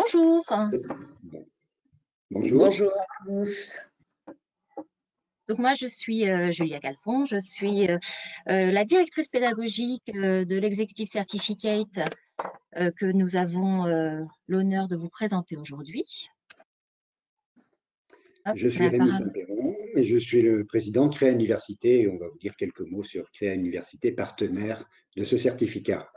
Bonjour. Bonjour. Bonjour à tous. Donc moi, je suis Julia Galfond, je suis la directrice pédagogique de l'Executive Certificate que nous avons l'honneur de vous présenter aujourd'hui. Je suis Rémi Saint-Péron et je suis le président de Créa Université et on va vous dire quelques mots sur Créa Université, partenaire de ce certificat.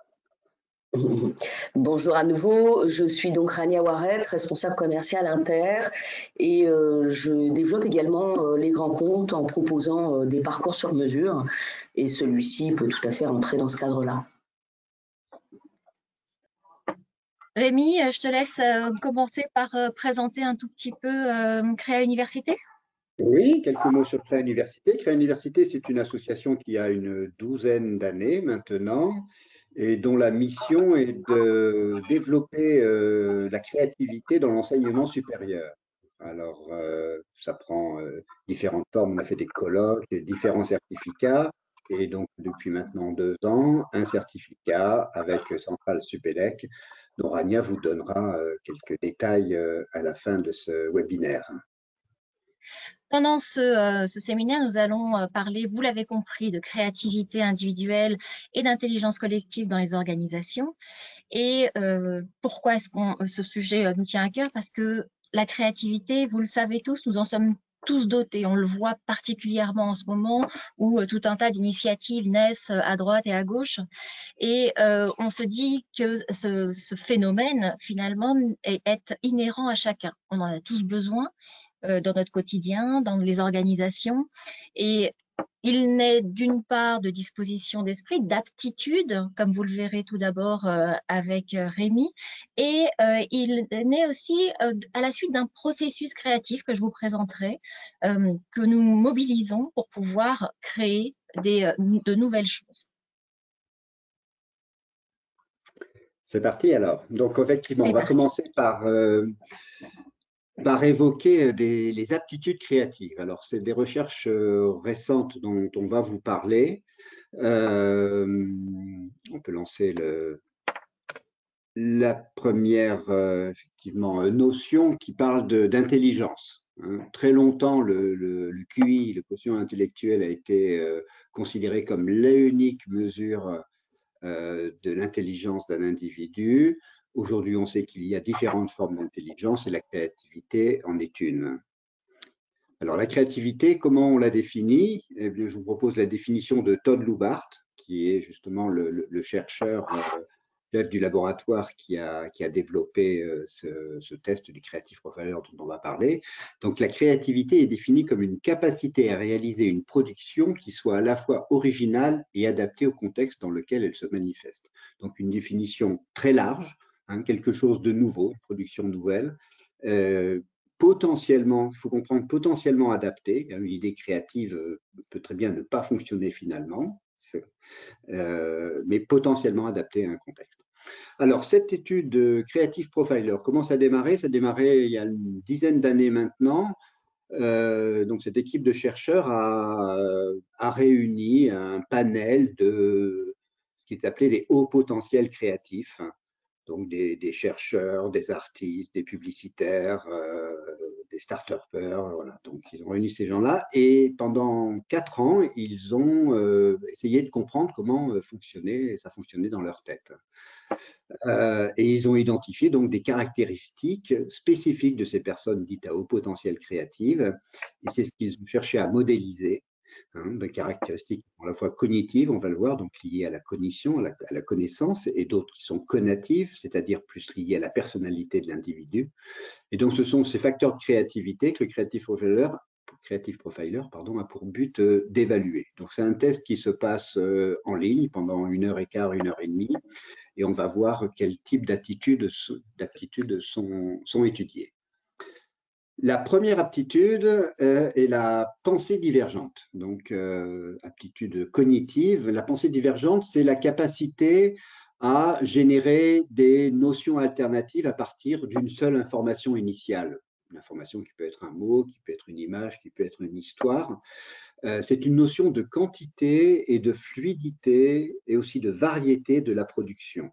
Bonjour à nouveau, je suis donc Rania Waret, responsable commercial Inter et je développe également les grands comptes en proposant des parcours sur mesure et celui-ci peut tout à fait rentrer dans ce cadre-là. Rémi, je te laisse commencer par présenter un tout petit peu Créa Université. Oui, quelques mots sur Créa Université. Créa Université, c'est une association qui a une douzaine d'années maintenant et dont la mission est de développer la créativité dans l'enseignement supérieur. Alors, ça prend différentes formes. On a fait des colloques, différents certificats, et donc depuis maintenant 2 ans, un certificat avec Centrale Supélec, dont Rania vous donnera quelques détails à la fin de ce webinaire. Pendant ce séminaire, nous allons parler, vous l'avez compris, de créativité individuelle et d'intelligence collective dans les organisations. Et pourquoi est-ce que ce sujet nous tient à cœur? Parce que la créativité, vous le savez tous, nous en sommes tous dotés. On le voit particulièrement en ce moment où tout un tas d'initiatives naissent à droite et à gauche. Et on se dit que ce phénomène, finalement, est inhérent à chacun. On en a tous besoin dans notre quotidien, dans les organisations. Et il naît d'une part de disposition d'esprit, d'aptitude, comme vous le verrez tout d'abord avec Rémi, et il naît aussi à la suite d'un processus créatif que je vous présenterai, que nous mobilisons pour pouvoir créer de nouvelles choses. C'est parti alors. Donc effectivement, on va commencer par évoquer les aptitudes créatives. Alors, c'est des recherches récentes dont on va vous parler. On peut lancer la première effectivement, notion qui parle d'intelligence. Très longtemps, le QI, le quotient intellectuel, a été considéré comme l'unique mesure de l'intelligence d'un individu. Aujourd'hui, on sait qu'il y a différentes formes d'intelligence et la créativité en est une. Alors, la créativité, comment on la définit? Eh bien, je vous propose la définition de Todd Lubart, qui est justement le chercheur chef du laboratoire qui a développé ce test du Creative Profiler dont on va parler. Donc, la créativité est définie comme une capacité à réaliser une production qui soit à la fois originale et adaptée au contexte dans lequel elle se manifeste. Donc, une définition très large, quelque chose de nouveau, une production nouvelle, potentiellement, il faut comprendre, potentiellement adaptée. Une idée créative peut très bien ne pas fonctionner finalement, mais potentiellement adaptée à un contexte. Alors, cette étude Creative Profiler, comment ça a démarré? Ça a démarré il y a une dizaine d'années maintenant. Donc, cette équipe de chercheurs a réuni un panel de ce qui est appelé des hauts potentiels créatifs. Donc, des chercheurs, des artistes, des publicitaires, des start-upers, voilà. Donc, ils ont réuni ces gens-là et pendant 4 ans, ils ont essayé de comprendre comment ça fonctionnait dans leur tête. Et ils ont identifié donc des caractéristiques spécifiques de ces personnes dites à haut potentiel créatif. Et c'est ce qu'ils ont cherché à modéliser, de caractéristiques à la fois cognitives, on va le voir, donc liées à la cognition, à la connaissance, et d'autres qui sont connatives, c'est-à-dire plus liées à la personnalité de l'individu. Et donc, ce sont ces facteurs de créativité que le Creative Profiler a pour but d'évaluer. Donc, c'est un test qui se passe en ligne pendant 1h15, 1h30, et on va voir quel type d'aptitudes sont étudiées. La première aptitude est la pensée divergente, donc aptitude cognitive. La pensée divergente, c'est la capacité à générer des notions alternatives à partir d'une seule information initiale. Une information qui peut être un mot, qui peut être une image, qui peut être une histoire. C'est une notion de quantité et de fluidité et aussi de variété de la production.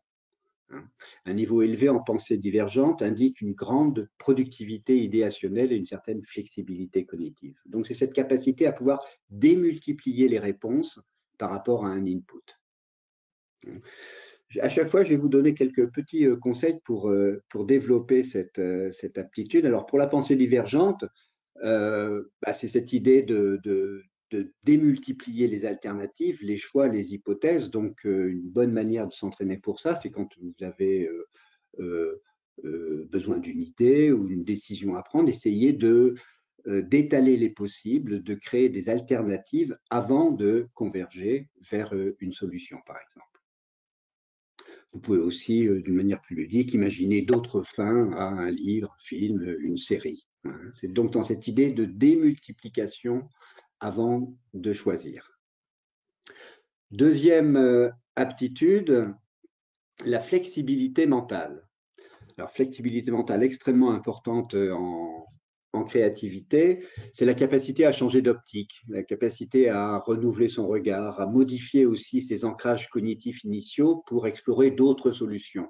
Un niveau élevé en pensée divergente indique une grande productivité idéationnelle et une certaine flexibilité cognitive. Donc, c'est cette capacité à pouvoir démultiplier les réponses par rapport à un input. À chaque fois, je vais vous donner quelques petits conseils pour développer cette aptitude. Alors, pour la pensée divergente, c'est cette idée de démultiplier les alternatives, les choix, les hypothèses. Donc, une bonne manière de s'entraîner pour ça, c'est quand vous avez besoin d'une idée ou une décision à prendre, essayez d'étaler les possibles, de créer des alternatives avant de converger vers une solution, par exemple. Vous pouvez aussi, d'une manière plus ludique, imaginer d'autres fins à un livre, un film, une série. C'est donc dans cette idée de démultiplication avant de choisir. Deuxième aptitude, la flexibilité mentale. Alors, flexibilité mentale extrêmement importante en créativité, c'est la capacité à changer d'optique, la capacité à renouveler son regard, à modifier aussi ses ancrages cognitifs initiaux pour explorer d'autres solutions,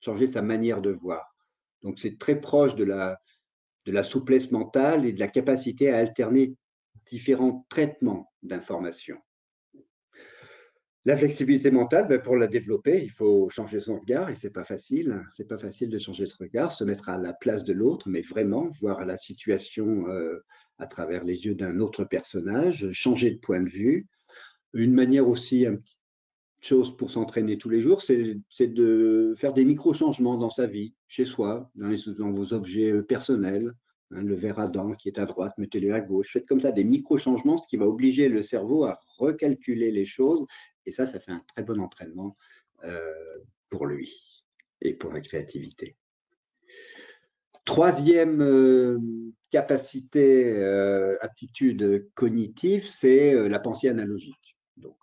changer sa manière de voir. Donc, c'est très proche de la souplesse mentale et de la capacité à alterner différents traitements d'informations. La flexibilité mentale, pour la développer, il faut changer son regard et c'est pas facile. C'est pas facile de changer ce regard, se mettre à la place de l'autre, mais vraiment voir la situation à travers les yeux d'un autre personnage, changer de point de vue. Une manière aussi, une petite chose pour s'entraîner tous les jours, c'est de faire des micro-changements dans sa vie, chez soi, dans vos objets personnels. Le verre à dents qui est à droite, mettez-le à gauche. Faites comme ça des micro-changements, ce qui va obliger le cerveau à recalculer les choses. Et ça fait un très bon entraînement pour lui et pour la créativité. Troisième capacité, aptitude cognitive, c'est la pensée analogique. Donc,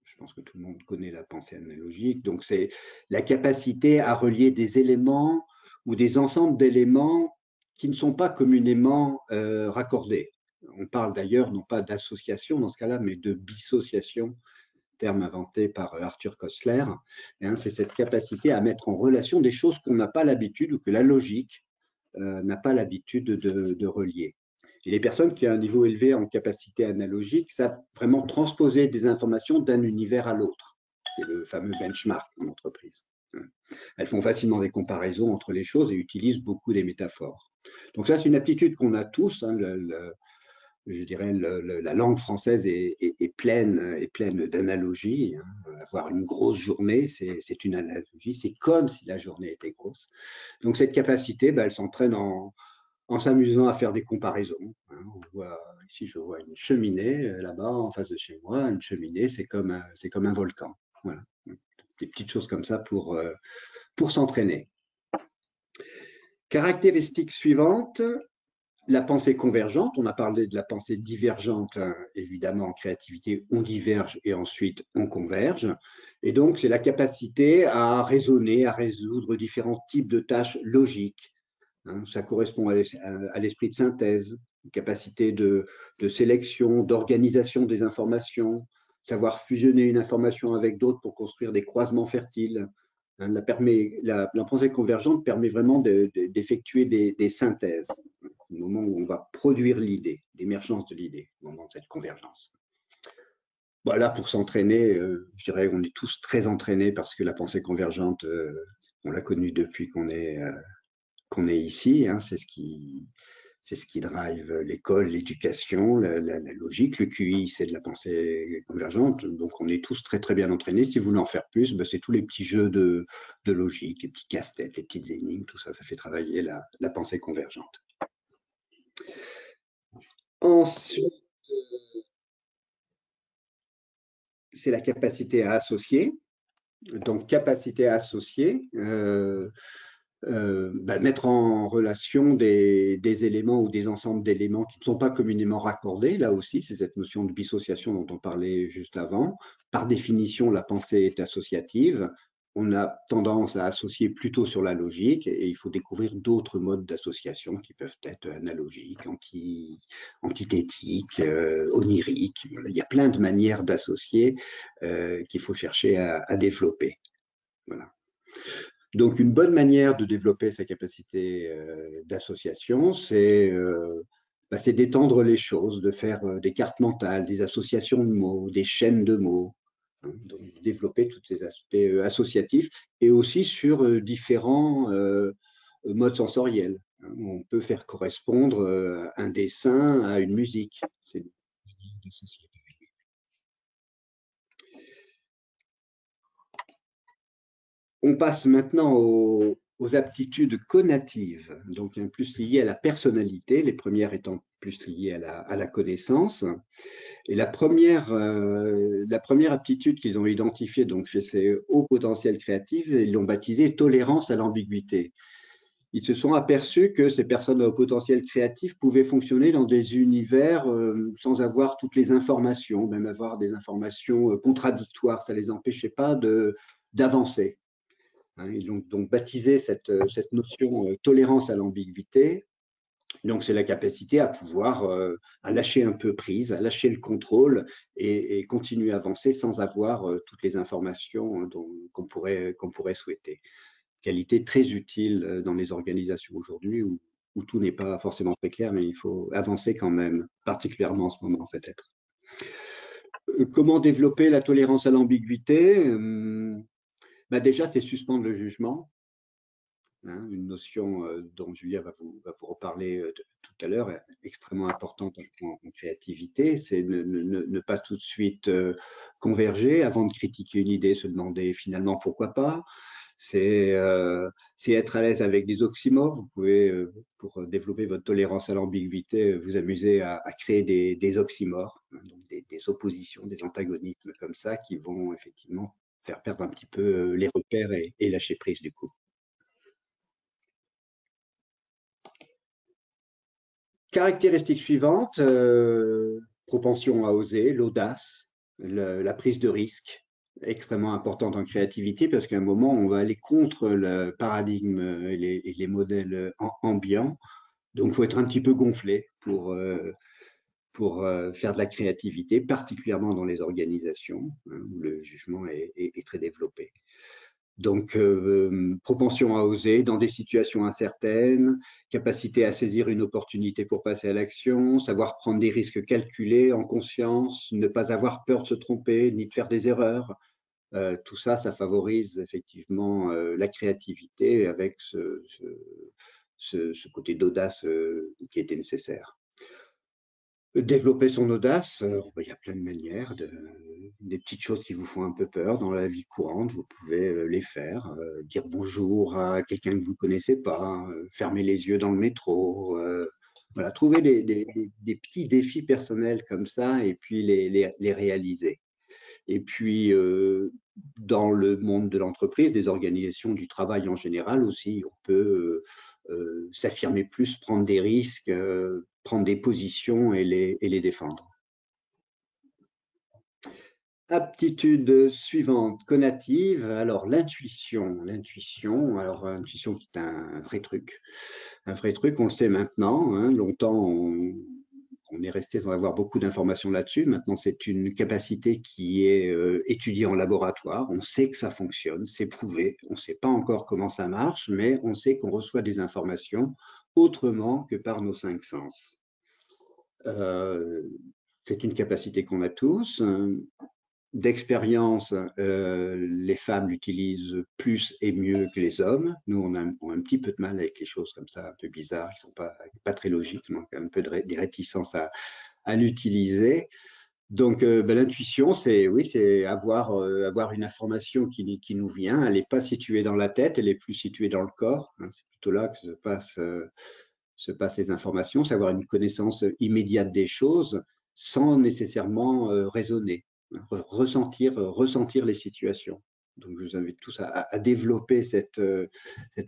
je pense que tout le monde connaît la pensée analogique. Donc, c'est la capacité à relier des éléments ou des ensembles d'éléments qui ne sont pas communément raccordés. On parle d'ailleurs non pas d'association dans ce cas-là, mais de dissociation, terme inventé par Arthur Koestler. C'est cette capacité à mettre en relation des choses qu'on n'a pas l'habitude ou que la logique n'a pas l'habitude de relier. Et les personnes qui ont un niveau élevé en capacité analogique savent vraiment transposer des informations d'un univers à l'autre. C'est le fameux benchmark en entreprise. Elles font facilement des comparaisons entre les choses et utilisent beaucoup des métaphores. Donc ça, c'est une aptitude qu'on a tous. Je dirais la langue française est pleine d'analogies. Avoir une grosse journée, c'est une analogie. C'est comme si la journée était grosse. Donc cette capacité, elle s'entraîne en s'amusant à faire des comparaisons. Ici, je vois une cheminée là-bas en face de chez moi. Une cheminée, c'est comme un volcan. Voilà. Des petites choses comme ça pour s'entraîner. Caractéristique suivante, la pensée convergente. On a parlé de la pensée divergente, évidemment en créativité, on diverge et ensuite on converge. Et donc, c'est la capacité à raisonner, à résoudre différents types de tâches logiques. Ça correspond à l'esprit de synthèse, une capacité de sélection, d'organisation des informations, savoir fusionner une information avec d'autres pour construire des croisements fertiles. La pensée convergente permet vraiment d'effectuer des synthèses, au moment où on va produire l'idée, l'émergence de l'idée, au moment de cette convergence. Voilà, pour s'entraîner, je dirais qu'on est tous très entraînés parce que la pensée convergente, on l'a connue depuis qu'on est ici, c'est ce qui drive l'école, l'éducation, la logique. Le QI, c'est de la pensée convergente. Donc, on est tous très, très bien entraînés. Si vous voulez en faire plus, c'est tous les petits jeux de logique, les petits casse-têtes, les petites énigmes, tout ça, ça fait travailler la pensée convergente. Ensuite, c'est la capacité à associer. Donc, capacité à associer. Mettre en relation des éléments ou des ensembles d'éléments qui ne sont pas communément raccordés. Là aussi, c'est cette notion de dissociation dont on parlait juste avant. Par définition, la pensée est associative. On a tendance à associer plutôt sur la logique et il faut découvrir d'autres modes d'association qui peuvent être analogiques, antithétiques, oniriques. Il y a plein de manières d'associer qu'il faut chercher à développer. Voilà. Donc, une bonne manière de développer sa capacité d'association, c'est d'étendre les choses, de faire des cartes mentales, des associations de mots, des chaînes de mots, hein, donc développer tous ces aspects associatifs et aussi sur différents modes sensoriels, hein. On peut faire correspondre un dessin à une musique. C'est d'associer. On passe maintenant aux aptitudes connatives, donc plus liées à la personnalité, les premières étant plus liées à la connaissance. Et la première aptitude qu'ils ont identifiée donc, chez ces hauts potentiels créatifs, ils l'ont baptisée tolérance à l'ambiguïté. Ils se sont aperçus que ces personnes au potentiel créatif pouvaient fonctionner dans des univers sans avoir toutes les informations, même avoir des informations contradictoires. Ça ne les empêchait pas d'avancer. Hein, ils ont donc baptisé cette notion tolérance à l'ambiguïté. Donc, c'est la capacité à pouvoir à lâcher un peu prise, à lâcher le contrôle et continuer à avancer sans avoir toutes les informations qu'on pourrait souhaiter. Qualité très utile dans les organisations aujourd'hui où tout n'est pas forcément très clair, mais il faut avancer quand même, particulièrement en ce moment peut-être. Comment développer la tolérance à l'ambiguïté? Déjà, c'est suspendre le jugement. Hein, une notion dont Julia va vous reparler tout à l'heure, extrêmement importante en créativité, c'est ne pas tout de suite converger avant de critiquer une idée, se demander finalement pourquoi pas. C'est être à l'aise avec des oxymores. Vous pouvez, pour développer votre tolérance à l'ambiguïté, vous amuser à créer des oxymores, hein, donc des oppositions, des antagonismes comme ça qui vont effectivement faire perdre un petit peu les repères et lâcher prise du coup. Caractéristiques suivantes, propension à oser, l'audace, la prise de risque, extrêmement importante en créativité parce qu'à un moment, on va aller contre le paradigme et les modèles ambiants. Donc, il faut être un petit peu gonflé pour faire de la créativité, particulièrement dans les organisations, hein, où le jugement est très développé. Donc, propension à oser dans des situations incertaines, capacité à saisir une opportunité pour passer à l'action, savoir prendre des risques calculés en conscience, ne pas avoir peur de se tromper ni de faire des erreurs. Tout ça, ça favorise effectivement la créativité avec ce côté d'audace qui était nécessaire. Développer son audace, il y a plein de manières, des petites choses qui vous font un peu peur dans la vie courante, vous pouvez les faire, dire bonjour à quelqu'un que vous ne connaissez pas, fermer les yeux dans le métro, voilà, trouver des petits défis personnels comme ça et puis les réaliser. Et puis, dans le monde de l'entreprise, des organisations du travail en général aussi, on peut s'affirmer plus, prendre des risques, prendre des positions et les défendre. Aptitude suivante, connative. Alors, l'intuition. Alors, l'intuition qui est un vrai truc. Un vrai truc, on le sait maintenant. Hein, longtemps, on est resté sans avoir beaucoup d'informations là-dessus. Maintenant, c'est une capacité qui est étudiée en laboratoire. On sait que ça fonctionne, c'est prouvé. On ne sait pas encore comment ça marche, mais on sait qu'on reçoit des informations autrement que par nos 5 sens. C'est une capacité qu'on a tous. D'expérience, les femmes l'utilisent plus et mieux que les hommes. Nous, on a un petit peu de mal avec les choses comme ça, un peu bizarres, qui ne sont pas très logiques, donc un peu des réticences à l'utiliser. Donc, l'intuition, c'est avoir une information qui nous vient. Elle n'est pas située dans la tête, elle est plus située dans le corps. Hein, c'est plutôt là que se passent les informations, c'est avoir une connaissance immédiate des choses sans nécessairement raisonner. Ressentir les situations. Donc, je vous invite tous à développer cette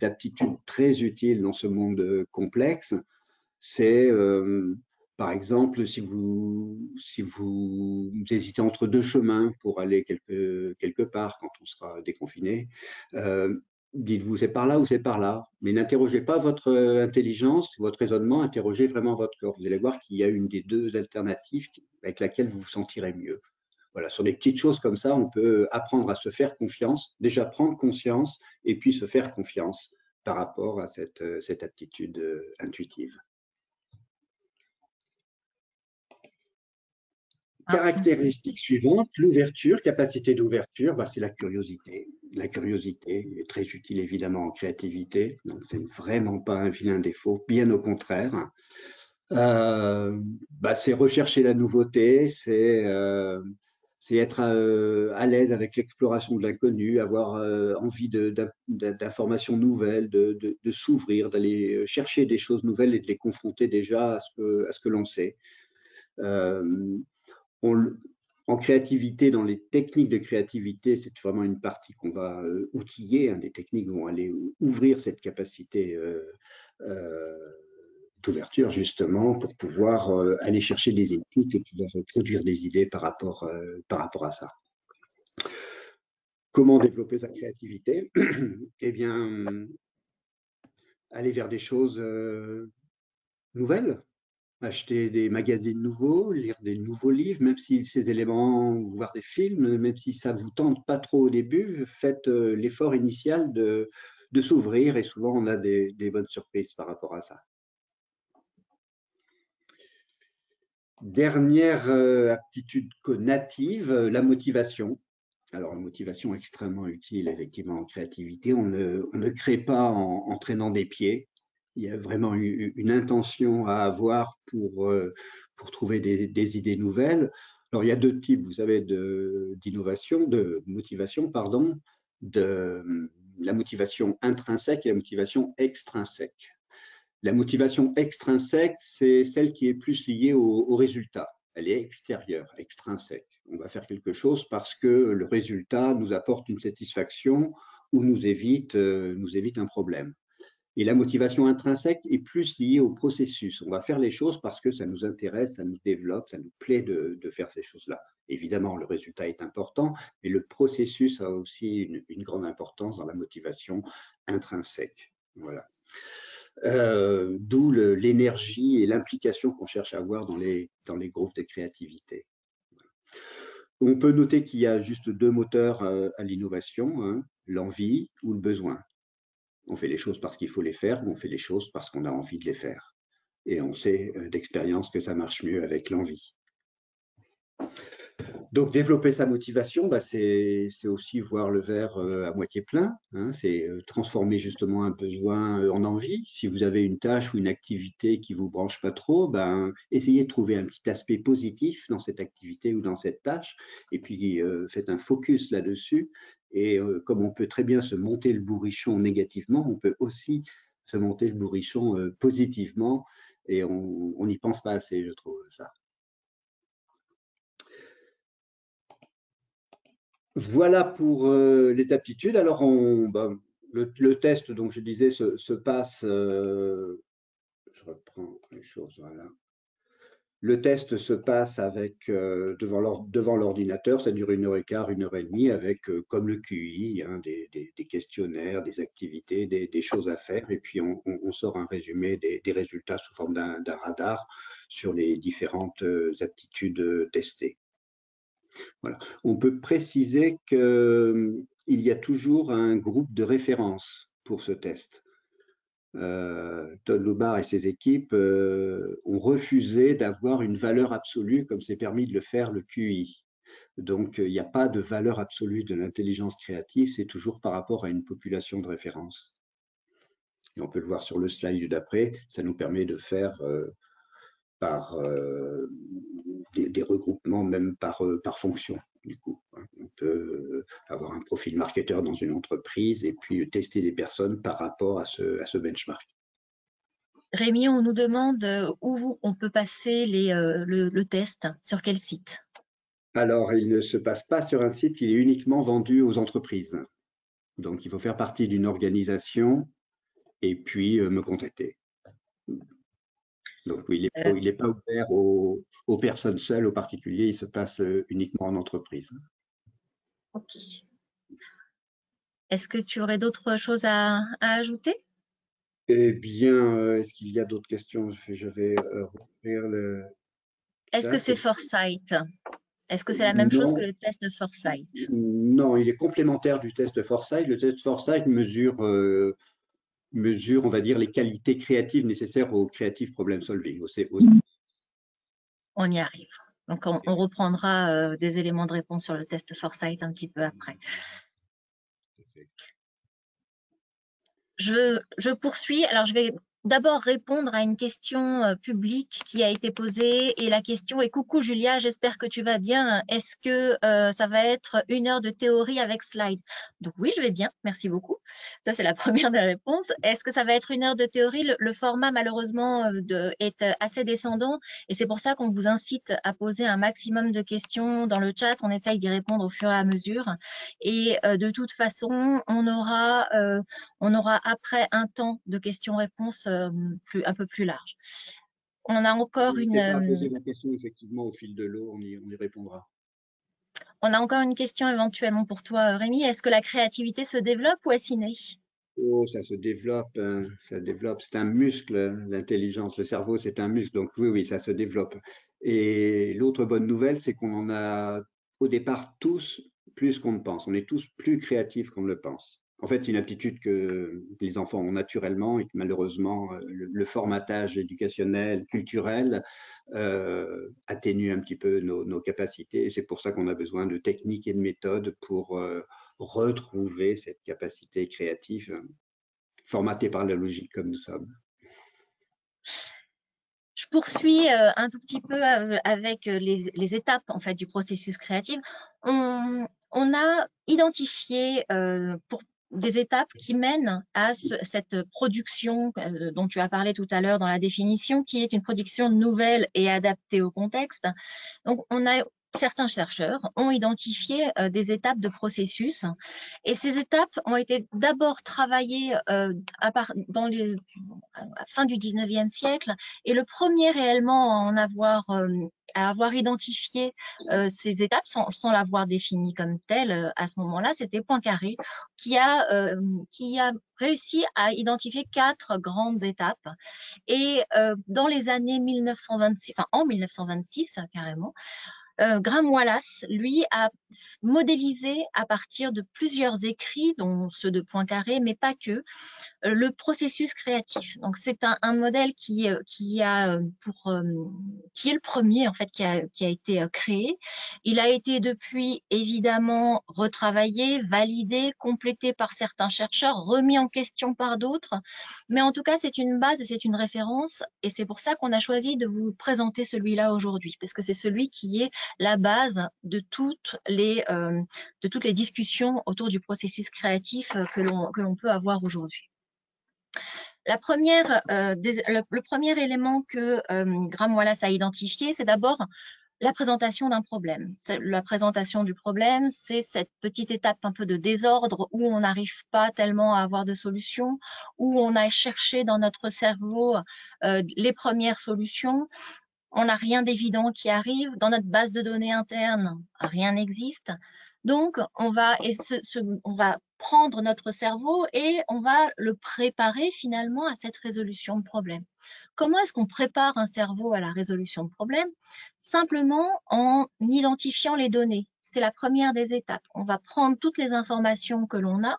aptitude très utile dans ce monde complexe. C'est, par exemple, si vous hésitez entre 2 chemins pour aller quelque part quand on sera déconfiné, dites-vous c'est par là ou c'est par là. Mais n'interrogez pas votre intelligence, votre raisonnement, interrogez vraiment votre corps. Vous allez voir qu'il y a une des 2 alternatives avec laquelle vous vous sentirez mieux. Voilà, sur des petites choses comme ça, on peut apprendre à se faire confiance, déjà prendre conscience et puis se faire confiance par rapport à cette aptitude intuitive. Caractéristique suivante, l'ouverture, capacité d'ouverture, c'est la curiosité. La curiosité est très utile évidemment en créativité, donc c'est vraiment pas un vilain défaut, bien au contraire. C'est rechercher la nouveauté, c'est être à l'aise avec l'exploration de l'inconnu, avoir envie d'informations nouvelles, de s'ouvrir, d'aller chercher des choses nouvelles et de les confronter déjà à ce que l'on sait. En créativité, dans les techniques de créativité, c'est vraiment une partie qu'on va outiller. Des techniques vont aller ouvrir cette capacité d'ouverture, justement, pour pouvoir aller chercher des inputs et pouvoir produire des idées par rapport à ça. Comment développer sa créativité? Eh bien, aller vers des choses nouvelles. Acheter des magazines nouveaux, lire des nouveaux livres, même si ces éléments, voir des films, même si ça ne vous tente pas trop au début, faites l'effort initial de s'ouvrir et souvent on a des bonnes surprises par rapport à ça. Dernière aptitude native, la motivation. Alors la motivation est extrêmement utile effectivement en créativité. On ne crée pas en traînant des pieds. Il y a vraiment une intention à avoir pour trouver des idées nouvelles. Alors, il y a deux types, vous savez, d'innovation, de motivation, pardon, la motivation intrinsèque et la motivation extrinsèque. La motivation extrinsèque, c'est celle qui est plus liée au résultat. Elle est extérieure, extrinsèque. On va faire quelque chose parce que le résultat nous apporte une satisfaction ou nous évite un problème. Et la motivation intrinsèque est plus liée au processus. On va faire les choses parce que ça nous intéresse, ça nous développe, ça nous plaît de faire ces choses-là. Évidemment, le résultat est important, mais le processus a aussi une grande importance dans la motivation intrinsèque. Voilà. D'où l'énergie et l'implication qu'on cherche à avoir dans les groupes de créativité. On peut noter qu'il y a juste deux moteurs à l'innovation, l'envie ou le besoin. On fait les choses parce qu'il faut les faire ou on fait les choses parce qu'on a envie de les faire. Et on sait d'expérience que ça marche mieux avec l'envie. Donc, développer sa motivation, c'est aussi voir le verre à moitié plein. C'est transformer justement un besoin en envie. Si vous avez une tâche ou une activité qui ne vous branche pas trop, essayez de trouver un petit aspect positif dans cette activité ou dans cette tâche. Et puis, faites un focus là-dessus. Et comme on peut très bien se monter le bourrichon négativement, on peut aussi se monter le bourrichon positivement. Et on n'y pense pas assez, je trouve, ça. Voilà pour les aptitudes. Alors, le test, donc je disais, se passe. Je reprends les choses. Voilà. Le test se passe avec devant l'ordinateur. Ça dure 1h15, 1h30, avec comme le QI, des questionnaires, des activités, des choses à faire. Et puis on sort un résumé des résultats sous forme d'un radar sur les différentes aptitudes testées. Voilà. On peut préciser qu'il y a toujours un groupe de référence pour ce test. Todd Lobar et ses équipes ont refusé d'avoir une valeur absolue comme c'est permis de le faire le QI. Donc, il n'y a pas de valeur absolue de l'intelligence créative, c'est toujours par rapport à une population de référence. Et on peut le voir sur le slide d'après, ça nous permet de faire par des regroupements, même par fonction. Du coup, on peut avoir un profil marketeur dans une entreprise et puis tester les personnes par rapport à ce benchmark. Rémi, on nous demande où on peut passer le test, sur quel site? Alors, il ne se passe pas sur un site, il est uniquement vendu aux entreprises. Donc, il faut faire partie d'une organisation et puis me contacter. Donc, oui, il n'est pas ouvert aux personnes seules, aux particuliers, il se passe uniquement en entreprise. Ok. Est-ce que tu aurais d'autres choses à ajouter? Eh bien, est-ce qu'il y a d'autres questions? Je vais rouvrir le Est-ce que chat. c'est Foresight? Est-ce que c'est la même chose que Non, le test Foresight? non, il est complémentaire du test Foresight. Le test Foresight mesure, on va dire, les qualités créatives nécessaires au creative problem solving. On y arrive. Donc, on reprendra des éléments de réponse sur le test Foresight un petit peu après. Je poursuis. Alors, je vais d'abord répondre à une question publique qui a été posée. Et la question est: coucou Julia, j'espère que tu vas bien. Est-ce que ça va être 1 heure de théorie avec slide? Donc oui, je vais bien. Merci beaucoup. Ça, c'est la première des réponses. Est-ce que ça va être 1 heure de théorie? Le format, malheureusement, est assez descendant. Et c'est pour ça qu'on vous incite à poser un maximum de questions dans le chat. On essaye d'y répondre au fur et à mesure. Et de toute façon, on aura après un temps de questions-réponses un peu plus large. On a encore N'hésitez pas à poser vos questions, effectivement, au fil de l'eau, on y répondra. On a encore une question éventuellement pour toi, Rémi. Est-ce que la créativité se développe ou est-ce inné? Oh, ça se développe, ça développe. C'est un muscle, l'intelligence. Le cerveau, c'est un muscle. Donc oui, oui, ça se développe. Et l'autre bonne nouvelle, c'est qu'on en a au départ tous plus qu'on ne pense. On est tous plus créatifs qu'on ne le pense. En fait, c'est une aptitude que les enfants ont naturellement et que malheureusement, le formatage éducationnel, culturel, atténue un petit peu nos capacités. Et c'est pour ça qu'on a besoin de techniques et de méthodes pour retrouver cette capacité créative formatée par la logique comme nous sommes. Je poursuis un tout petit peu avec les étapes en fait du processus créatif. On a identifié pour des étapes qui mènent à cette production dont tu as parlé tout à l'heure dans la définition, qui est une production nouvelle et adaptée au contexte. Donc, certains chercheurs ont identifié des étapes de processus et ces étapes ont été d'abord travaillées dans à la fin du 19e siècle et le premier réellement à avoir identifié ces étapes sans l'avoir défini comme telle à ce moment-là, c'était Poincaré qui a réussi à identifier 4 grandes étapes. Et dans les années 1926, enfin en 1926 carrément, Graham Wallace, lui, a modélisé à partir de plusieurs écrits, dont ceux de Poincaré, mais pas que, le processus créatif. Donc c'est un modèle qui est le premier en fait qui a été créé. Il a été depuis évidemment retravaillé, validé, complété par certains chercheurs, remis en question par d'autres. Mais en tout cas, c'est une base et c'est une référence. Et c'est pour ça qu'on a choisi de vous présenter celui-là aujourd'hui, parce que c'est celui qui est la base de toutes les discussions autour du processus créatif que l'on peut avoir aujourd'hui. Le premier élément que Graham Wallace a identifié, c'est d'abord la présentation d'un problème. La présentation du problème, c'est cette petite étape un peu de désordre où on n'arrive pas tellement à avoir de solution, où on a cherché dans notre cerveau les premières solutions. On n'a rien d'évident qui arrive. Dans notre base de données interne, rien n'existe. Donc, on va prendre notre cerveau et on va le préparer finalement à cette résolution de problème. Comment est-ce qu'on prépare un cerveau à la résolution de problème? Simplement en identifiant les données. C'est la première des étapes. On va prendre toutes les informations que l'on a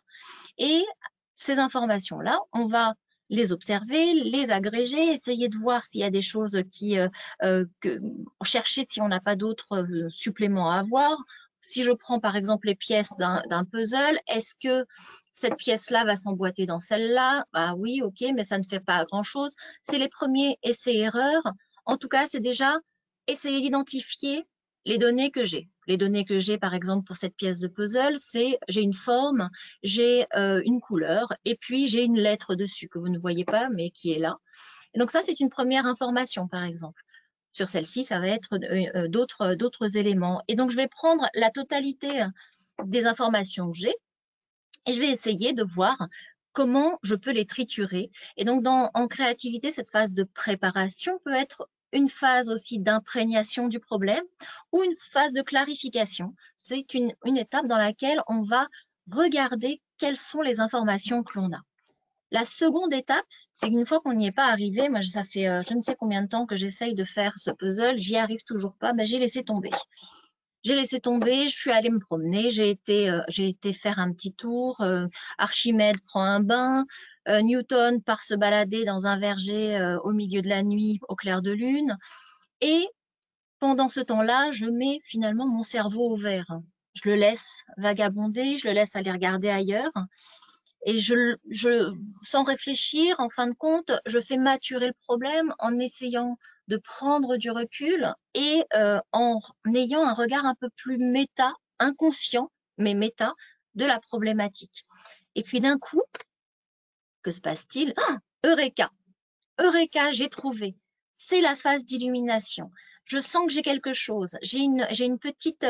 et ces informations-là, on va les observer, les agréger, essayer de voir s'il y a des choses chercher si on n'a pas d'autres suppléments à avoir. Si je prends par exemple les pièces d'un puzzle, est-ce que cette pièce-là va s'emboîter dans celle-là? Ah oui, ok, mais ça ne fait pas grand-chose. C'est les premiers essais-erreurs. En tout cas, c'est déjà essayer d'identifier les données que j'ai. Les données que j'ai, par exemple, pour cette pièce de puzzle, c'est j'ai une forme, j'ai une couleur, et puis j'ai une lettre dessus que vous ne voyez pas, mais qui est là. Et donc ça, c'est une première information, par exemple. Sur celle-ci, ça va être d'autres éléments. Et donc, je vais prendre la totalité des informations que j'ai et je vais essayer de voir comment je peux les triturer. Et donc, en créativité, cette phase de préparation peut être une phase aussi d'imprégnation du problème ou une phase de clarification. C'est une étape dans laquelle on va regarder quelles sont les informations que l'on a. La seconde étape, c'est qu'une fois qu'on n'y est pas arrivé, moi ça fait je ne sais combien de temps que j'essaye de faire ce puzzle, j'y arrive toujours pas, ben, j'ai laissé tomber. J'ai laissé tomber, je suis allée me promener, j'ai été faire un petit tour, Archimède prend un bain, Newton part se balader dans un verger au milieu de la nuit au clair de lune. Et pendant ce temps-là, je mets finalement mon cerveau au vert. Je le laisse vagabonder, je le laisse aller regarder ailleurs. Et sans réfléchir, en fin de compte, je fais maturer le problème en essayant de prendre du recul et en ayant un regard un peu plus méta, inconscient, mais méta, de la problématique. Et puis d'un coup, que se passe-t-il? Eureka! Eureka, j'ai trouvé. C'est la phase d'illumination. Je sens que j'ai quelque chose. J'ai une petite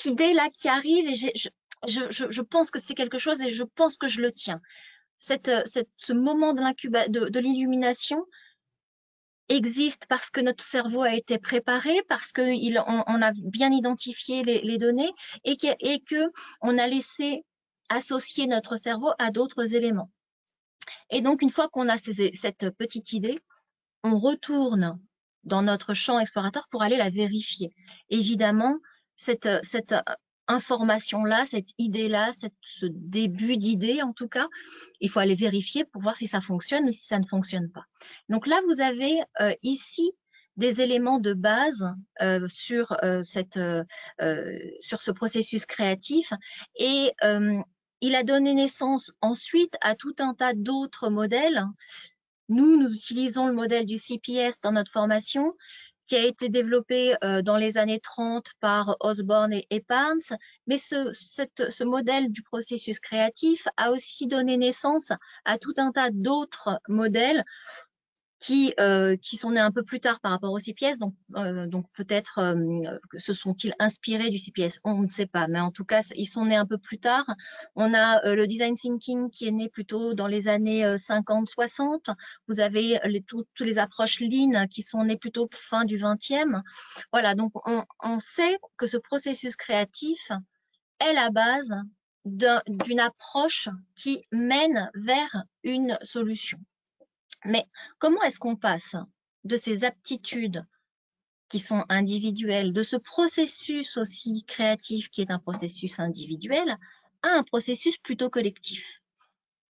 idée là qui arrive et je pense que c'est quelque chose et je pense que je le tiens. Ce moment de l'illumination existe parce que notre cerveau a été préparé, parce qu'on a bien identifié les données et que on a laissé associer notre cerveau à d'autres éléments. Et donc, une fois qu'on a cette petite idée, on retourne dans notre champ explorateur pour aller la vérifier. Évidemment, cette information-là, cette idée-là, ce début d'idée en tout cas, il faut aller vérifier pour voir si ça fonctionne ou si ça ne fonctionne pas. Donc là, vous avez ici des éléments de base sur ce processus créatif et il a donné naissance ensuite à tout un tas d'autres modèles. Nous utilisons le modèle du CPS dans notre formation, qui a été développé dans les années 30 par Osborne et Barnes, mais ce modèle du processus créatif a aussi donné naissance à tout un tas d'autres modèles qui sont nés un peu plus tard par rapport au CPS, donc peut-être se sont-ils inspirés du CPS, on ne sait pas, mais en tout cas ils sont nés un peu plus tard. On a le design thinking qui est né plutôt dans les années 50-60. Vous avez toutes les approches lean qui sont nées plutôt fin du 20e. Voilà, donc on sait que ce processus créatif est la base d'une approche qui mène vers une solution. Mais comment est-ce qu'on passe de ces aptitudes qui sont individuelles, de ce processus aussi créatif qui est un processus individuel, à un processus plutôt collectif?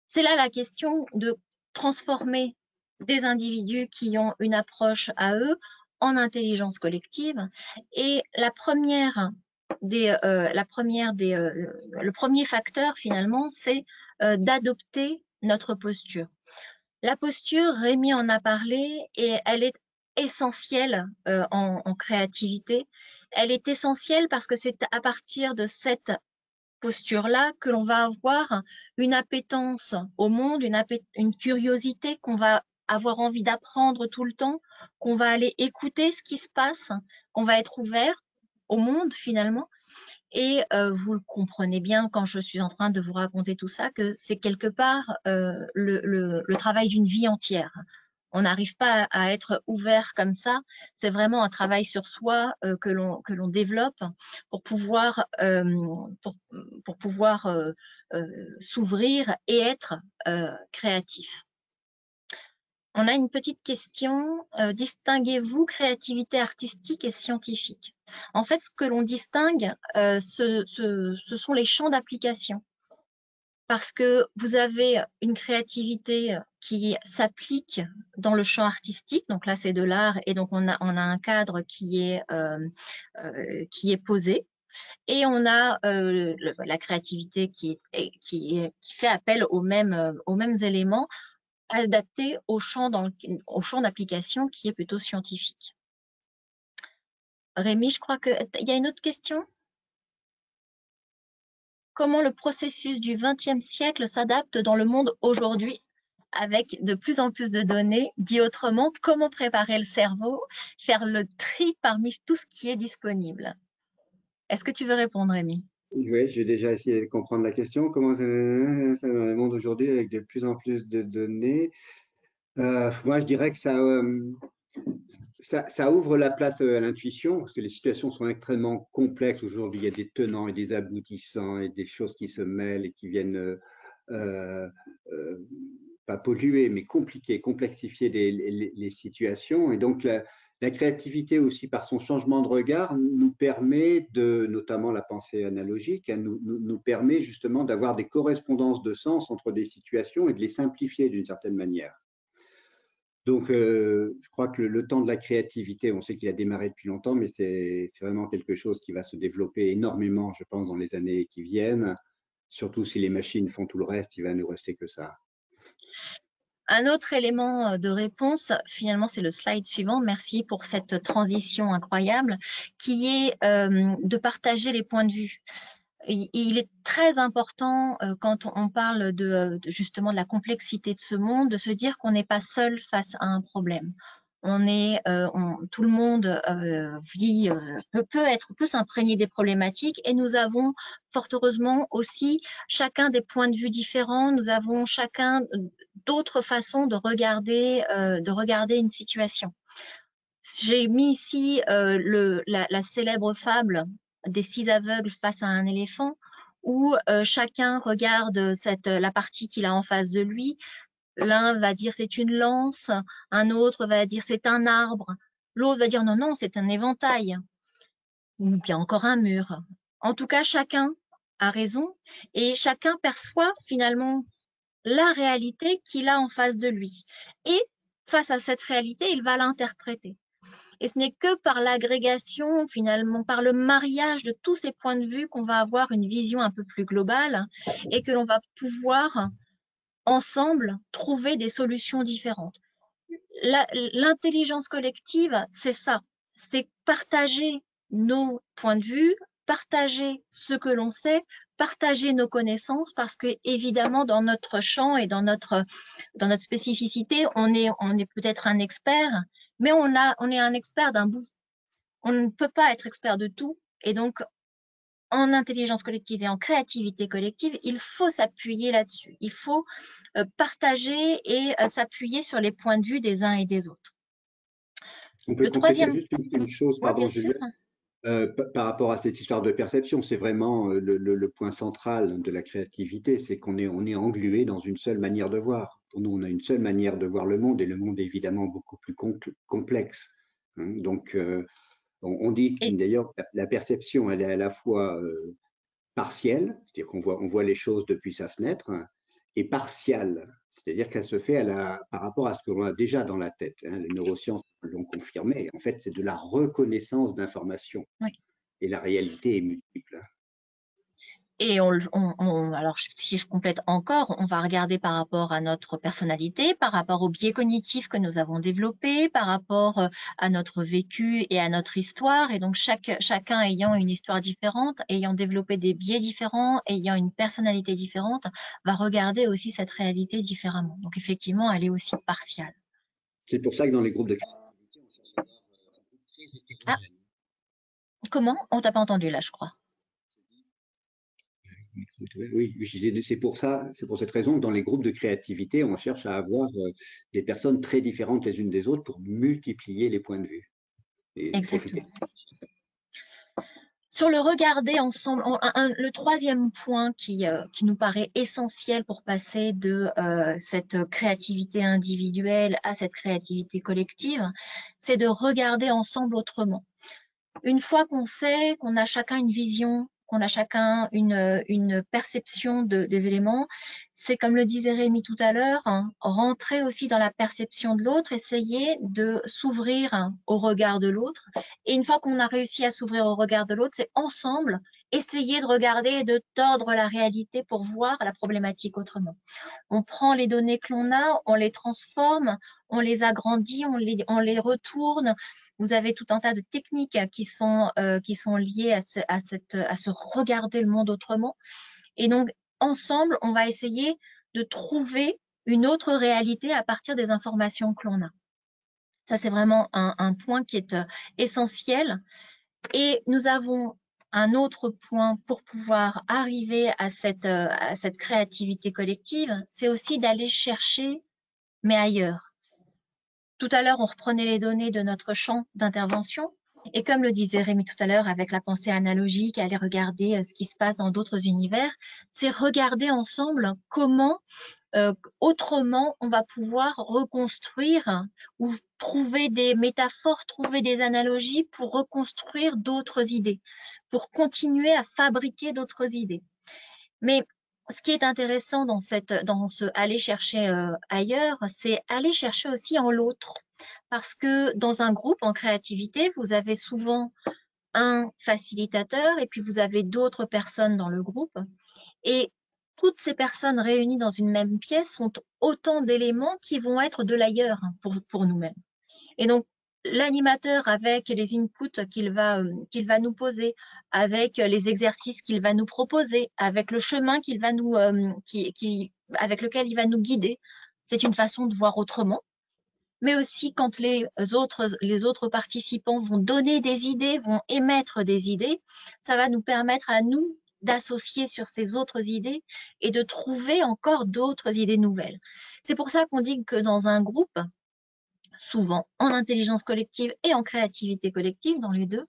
C'est là la question de transformer des individus qui ont une approche à eux en intelligence collective. Et le premier facteur finalement, c'est d'adopter notre posture. La posture, Rémi en a parlé et elle est essentielle en créativité. Elle est essentielle parce que c'est à partir de cette posture-là que l'on va avoir une appétence au monde, une curiosité, qu'on va avoir envie d'apprendre tout le temps, qu'on va aller écouter ce qui se passe, qu'on va être ouvert au monde finalement. Et vous le comprenez bien quand je suis en train de vous raconter tout ça, que c'est quelque part le travail d'une vie entière. On n'arrive pas à être ouvert comme ça. C'est vraiment un travail sur soi que l'on développe pour pouvoir s'ouvrir et être créatif. On a une petite question. Distinguez-vous créativité artistique et scientifique? En fait, ce que l'on distingue, ce sont les champs d'application. Parce que vous avez une créativité qui s'applique dans le champ artistique. Donc là, c'est de l'art et donc on a un cadre qui est posé. Et on a la créativité qui fait appel aux mêmes éléments adapté au champ d'application qui est plutôt scientifique. Rémi, je crois qu'il y a une autre question. Comment le processus du XXe siècle s'adapte dans le monde aujourd'hui avec de plus en plus de données? Dit autrement, comment préparer le cerveau, faire le tri parmi tout ce qui est disponible? Est-ce que tu veux répondre, Rémi? Oui, j'ai déjà essayé de comprendre la question. Comment ça dans le monde aujourd'hui avec de plus en plus de données? Moi, je dirais que ça ouvre la place à l'intuition, parce que les situations sont extrêmement complexes aujourd'hui. Il y a des tenants et des aboutissants et des choses qui se mêlent et qui viennent pas polluer, mais compliquer, complexifier les situations. Et donc, La créativité aussi, par son changement de regard, nous permet de, notamment la pensée analogique, nous permet justement d'avoir des correspondances de sens entre des situations et de les simplifier d'une certaine manière. Donc, je crois que le temps de la créativité, on sait qu'il a démarré depuis longtemps, mais c'est vraiment quelque chose qui va se développer énormément, je pense, dans les années qui viennent. Surtout si les machines font tout le reste, il va nous rester que ça. Un autre élément de réponse, finalement, c'est le slide suivant. Merci pour cette transition incroyable, qui est de partager les points de vue. Il est très important quand on parle justement de la complexité de ce monde, de se dire qu'on n'est pas seul face à un problème. Tout le monde peut s'imprégner des problématiques, et nous avons fort heureusement aussi chacun des points de vue différents. Nous avons chacun d'autres façons de regarder une situation. J'ai mis ici la célèbre fable des 6 aveugles face à un éléphant, où chacun regarde la partie qu'il a en face de lui. L'un va dire c'est une lance, un autre va dire c'est un arbre, l'autre va dire non, non, c'est un éventail, ou bien encore un mur. En tout cas, chacun a raison, et chacun perçoit finalement la réalité qu'il a en face de lui. Et face à cette réalité, il va l'interpréter. Et ce n'est que par l'agrégation, finalement, par le mariage de tous ces points de vue qu'on va avoir une vision un peu plus globale, et que l'on va pouvoir ensemble trouver des solutions différentes. L'intelligence collective, c'est ça, c'est partager nos points de vue, partager ce que l'on sait, partager nos connaissances, parce que évidemment dans notre champ et dans notre spécificité, on est peut-être un expert, mais on est un expert d'un bout. On ne peut pas être expert de tout, et donc en intelligence collective et en créativité collective, il faut s'appuyer là-dessus. Il faut partager et s'appuyer sur les points de vue des uns et des autres. On peut compléter juste une chose, pardon, Juliette, par rapport à cette histoire de perception. C'est vraiment le point central de la créativité, c'est qu'on est englué dans une seule manière de voir. Pour nous, on a une seule manière de voir le monde, et le monde est évidemment beaucoup plus complexe. Donc, on dit d'ailleurs la perception, elle est à la fois partielle, c'est-à-dire qu'on voit les choses depuis sa fenêtre, et partiale, c'est-à-dire qu'elle se fait par rapport à ce que l'on a déjà dans la tête. Les neurosciences l'ont confirmé. En fait, c'est de la reconnaissance d'informations. oui. Et la réalité est multiple. Et alors, si je complète encore, on va regarder par rapport à notre personnalité, par rapport aux biais cognitifs que nous avons développés, par rapport à notre vécu et à notre histoire. Et donc, chacun ayant une histoire différente, ayant développé des biais différents, ayant une personnalité différente, va regarder aussi cette réalité différemment. Donc, effectivement, elle est aussi partiale. C'est pour ça que dans les groupes de créativité, on cherche à avoir un groupe très hétérogène. Comment? On t'a pas entendu là, je crois. Oui, c'est pour cette raison que dans les groupes de créativité, on cherche à avoir des personnes très différentes les unes des autres pour multiplier les points de vue. Exactement. Sur le regarder ensemble, le troisième point qui nous paraît essentiel pour passer de cette créativité individuelle à cette créativité collective, c'est de regarder ensemble autrement. Une fois qu'on sait qu'on a chacun une vision, qu'on a chacun une perception des éléments, c'est comme le disait Rémi tout à l'heure, rentrer aussi dans la perception de l'autre, essayer de s'ouvrir au regard de l'autre. Et une fois qu'on a réussi à s'ouvrir au regard de l'autre, c'est ensemble essayer de regarder et de tordre la réalité pour voir la problématique autrement. On prend les données que l'on a, on les transforme, on les agrandit, on les retourne. Vous avez tout un tas de techniques qui sont liées à se regarder le monde autrement. Et donc, ensemble, on va essayer de trouver une autre réalité à partir des informations que l'on a. Ça, c'est vraiment un point qui est essentiel. Et nous avons un autre point pour pouvoir arriver à cette créativité collective, c'est aussi d'aller chercher, mais ailleurs. Tout à l'heure, on reprenait les données de notre champ d'intervention. Et comme le disait Rémi tout à l'heure, avec la pensée analogique, aller regarder ce qui se passe dans d'autres univers, c'est regarder ensemble comment autrement on va pouvoir reconstruire ou trouver des métaphores, trouver des analogies pour reconstruire d'autres idées, pour continuer à fabriquer d'autres idées. Mais ce qui est intéressant dans ce aller chercher ailleurs, c'est aller chercher aussi en l'autre. Parce que dans un groupe en créativité, vous avez souvent un facilitateur et puis vous avez d'autres personnes dans le groupe. Et toutes ces personnes réunies dans une même pièce sont autant d'éléments qui vont être de l'ailleurs pour nous-mêmes. Et donc, l'animateur, avec les inputs qu'il va nous poser, avec les exercices qu'il va nous proposer, avec le chemin avec lequel il va nous guider, c'est une façon de voir autrement. Mais aussi quand les autres participants vont donner des idées, vont émettre des idées, ça va nous permettre à nous d'associer sur ces autres idées et de trouver encore d'autres idées nouvelles. C'est pour ça qu'on dit que dans un groupe, souvent en intelligence collective et en créativité collective, dans les deux,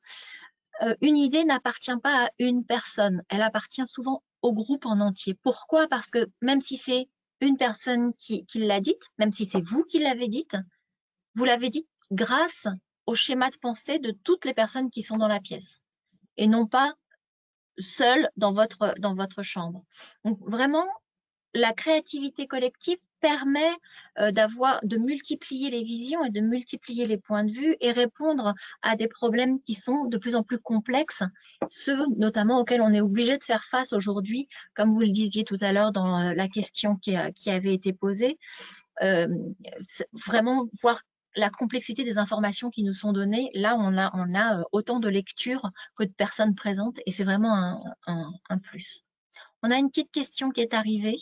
une idée n'appartient pas à une personne, elle appartient souvent au groupe en entier. Pourquoi? Parce que même si c'est une personne qui l'a dite, même si c'est vous qui l'avez dite, vous l'avez dite grâce au schéma de pensée de toutes les personnes qui sont dans la pièce et non pas seule dans votre chambre. Donc vraiment, la créativité collective permet de multiplier les visions et de multiplier les points de vue et répondre à des problèmes qui sont de plus en plus complexes, ceux notamment auxquels on est obligé de faire face aujourd'hui, comme vous le disiez tout à l'heure dans la question qui avait été posée. Vraiment voir la complexité des informations qui nous sont données. Là, on a autant de lectures que de personnes présentes et c'est vraiment un plus. On a une petite question qui est arrivée.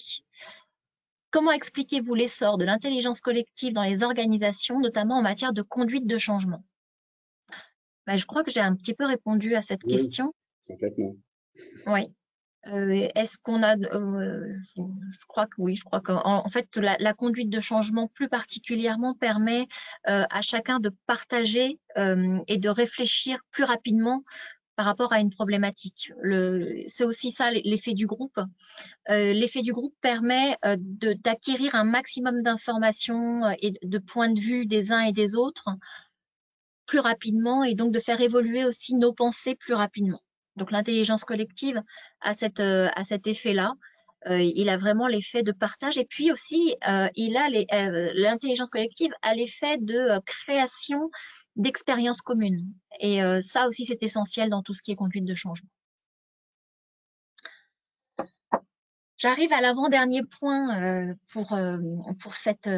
Comment expliquez-vous l'essor de l'intelligence collective dans les organisations, notamment en matière de conduite de changement? Je crois que j'ai un petit peu répondu à cette question. Complètement. Oui. Est-ce qu'on a, je crois que oui, je crois qu'en fait la conduite de changement plus particulièrement permet à chacun de partager et de réfléchir plus rapidement par rapport à une problématique. C'est aussi ça l'effet du groupe. L'effet du groupe permet d'acquérir un maximum d'informations et de points de vue des uns et des autres plus rapidement et donc de faire évoluer aussi nos pensées plus rapidement. Donc l'intelligence collective a cet effet-là. Il a vraiment l'effet de partage et puis aussi l'intelligence collective a l'effet de création d'expériences communes. Et ça aussi, c'est essentiel dans tout ce qui est conduite de changement. J'arrive à l'avant-dernier point pour cette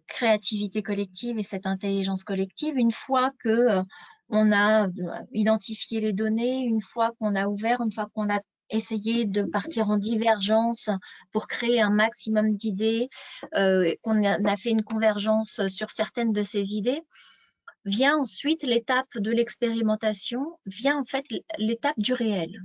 créativité collective et cette intelligence collective. Une fois que on a identifié les données, une fois qu'on a ouvert, une fois qu'on a essayé de partir en divergence pour créer un maximum d'idées, qu'on a fait une convergence sur certaines de ces idées, vient ensuite l'étape de l'expérimentation, vient en fait l'étape du réel.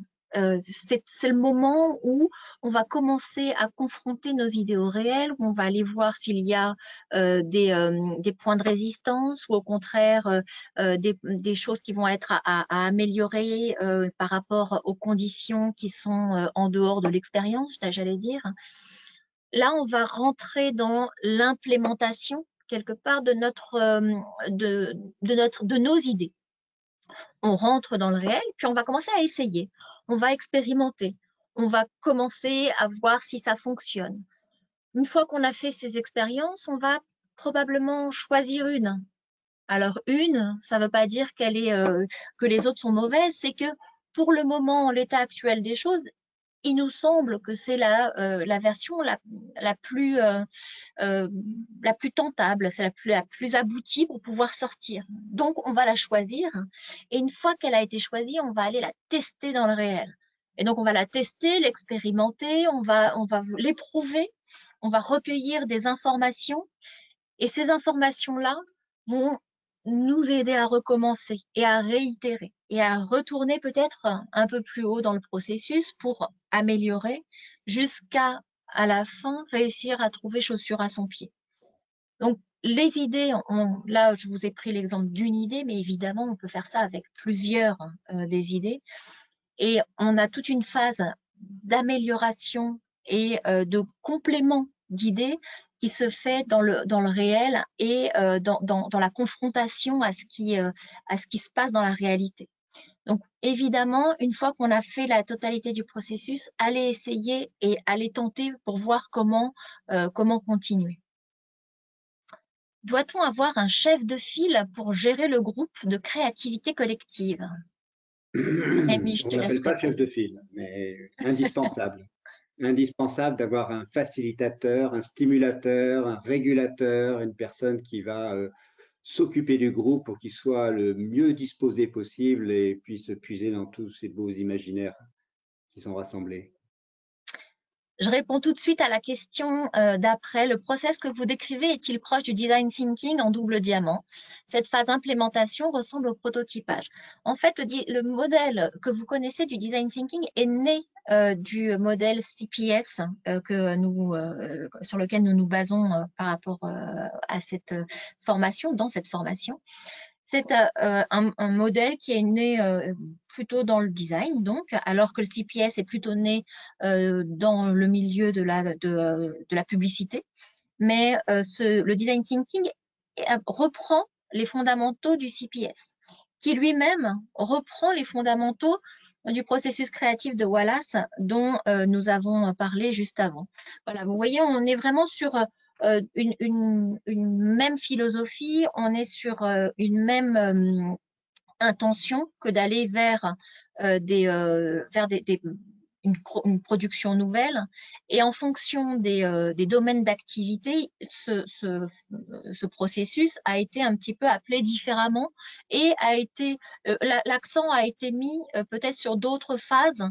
C'est le moment où on va commencer à confronter nos idées au réel, où on va aller voir s'il y a des points de résistance ou au contraire des choses qui vont être à améliorer par rapport aux conditions qui sont en dehors de l'expérience, j'allais dire. Là, on va rentrer dans l'implémentation quelque part de nos idées. On rentre dans le réel, puis on va commencer à essayer. On va expérimenter. On va commencer à voir si ça fonctionne. Une fois qu'on a fait ces expériences, on va probablement choisir une. Alors une, ça ne veut pas dire que les autres sont mauvaises, c'est que pour le moment, en l'état actuel des choses, il nous semble que c'est la version la plus tentable, c'est la plus aboutie pour pouvoir sortir. Donc, on va la choisir. Et une fois qu'elle a été choisie, on va aller la tester dans le réel. Et donc, on va la tester, l'expérimenter, on va l'éprouver, on va recueillir des informations. Et ces informations-là vont nous aider à recommencer et à réitérer et à retourner peut-être un peu plus haut dans le processus pour améliorer jusqu'à la fin réussir à trouver chaussure à son pied. Donc les idées, là je vous ai pris l'exemple d'une idée, mais évidemment on peut faire ça avec plusieurs des idées et on a toute une phase d'amélioration et de complément d'idées qui se fait dans le réel et dans la confrontation à ce qui se passe dans la réalité. Donc, évidemment, une fois qu'on a fait la totalité du processus, allez essayer et allez tenter pour voir comment continuer. Doit-on avoir un chef de file pour gérer le groupe de créativité collective? Rémi, je On te laisse n'appelle pas chef répondre. de file, mais indispensable. Indispensable d'avoir un facilitateur, un stimulateur, un régulateur, une personne qui va s'occuper du groupe pour qu'il soit le mieux disposé possible et puisse puiser dans tous ces beaux imaginaires qui sont rassemblés. Je réponds tout de suite à la question d'après. Le process que vous décrivez est-il proche du design thinking en double diamant? Cette phase implémentation ressemble au prototypage. En fait, le modèle que vous connaissez du design thinking est né du modèle CPS sur lequel nous nous basons par rapport à cette formation, dans cette formation. C'est un modèle qui est né plutôt dans le design, donc, alors que le CPS est plutôt né dans le milieu de la publicité. Mais le design thinking reprend les fondamentaux du CPS, qui lui-même reprend les fondamentaux du processus créatif de Wallace dont nous avons parlé juste avant. Voilà, vous voyez, on est vraiment sur une même philosophie, on est sur une même intention que d'aller vers une production nouvelle. Et en fonction des domaines d'activité, ce processus a été un petit peu appelé différemment et l'accent a été mis peut-être sur d'autres phases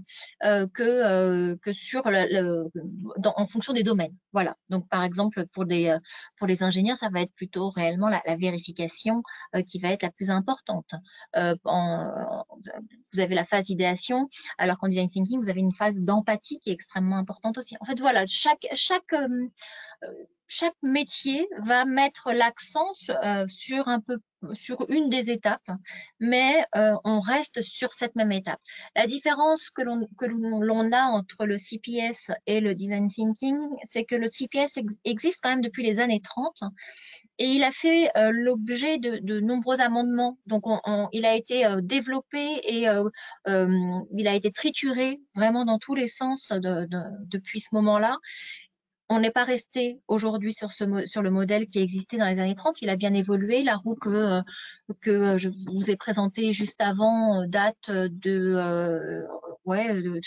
que sur en fonction des domaines. Voilà. Donc, par exemple, pour les ingénieurs, ça va être plutôt réellement la vérification qui va être la plus importante. Vous avez la phase d'idéation, alors qu'en design thinking, vous avez une phase d'empathie qui est extrêmement importante aussi. En fait, voilà, chaque métier va mettre l'accent sur une des étapes, mais on reste sur cette même étape. La différence que l'on a entre le CPS et le design thinking, c'est que le CPS existe quand même depuis les années 30 et il a fait l'objet de nombreux amendements. Donc, il a été développé et il a été trituré vraiment dans tous les sens depuis ce moment-là. On n'est pas resté aujourd'hui sur le modèle qui existait dans les années 30. Il a bien évolué. La roue que je vous ai présentée juste avant date je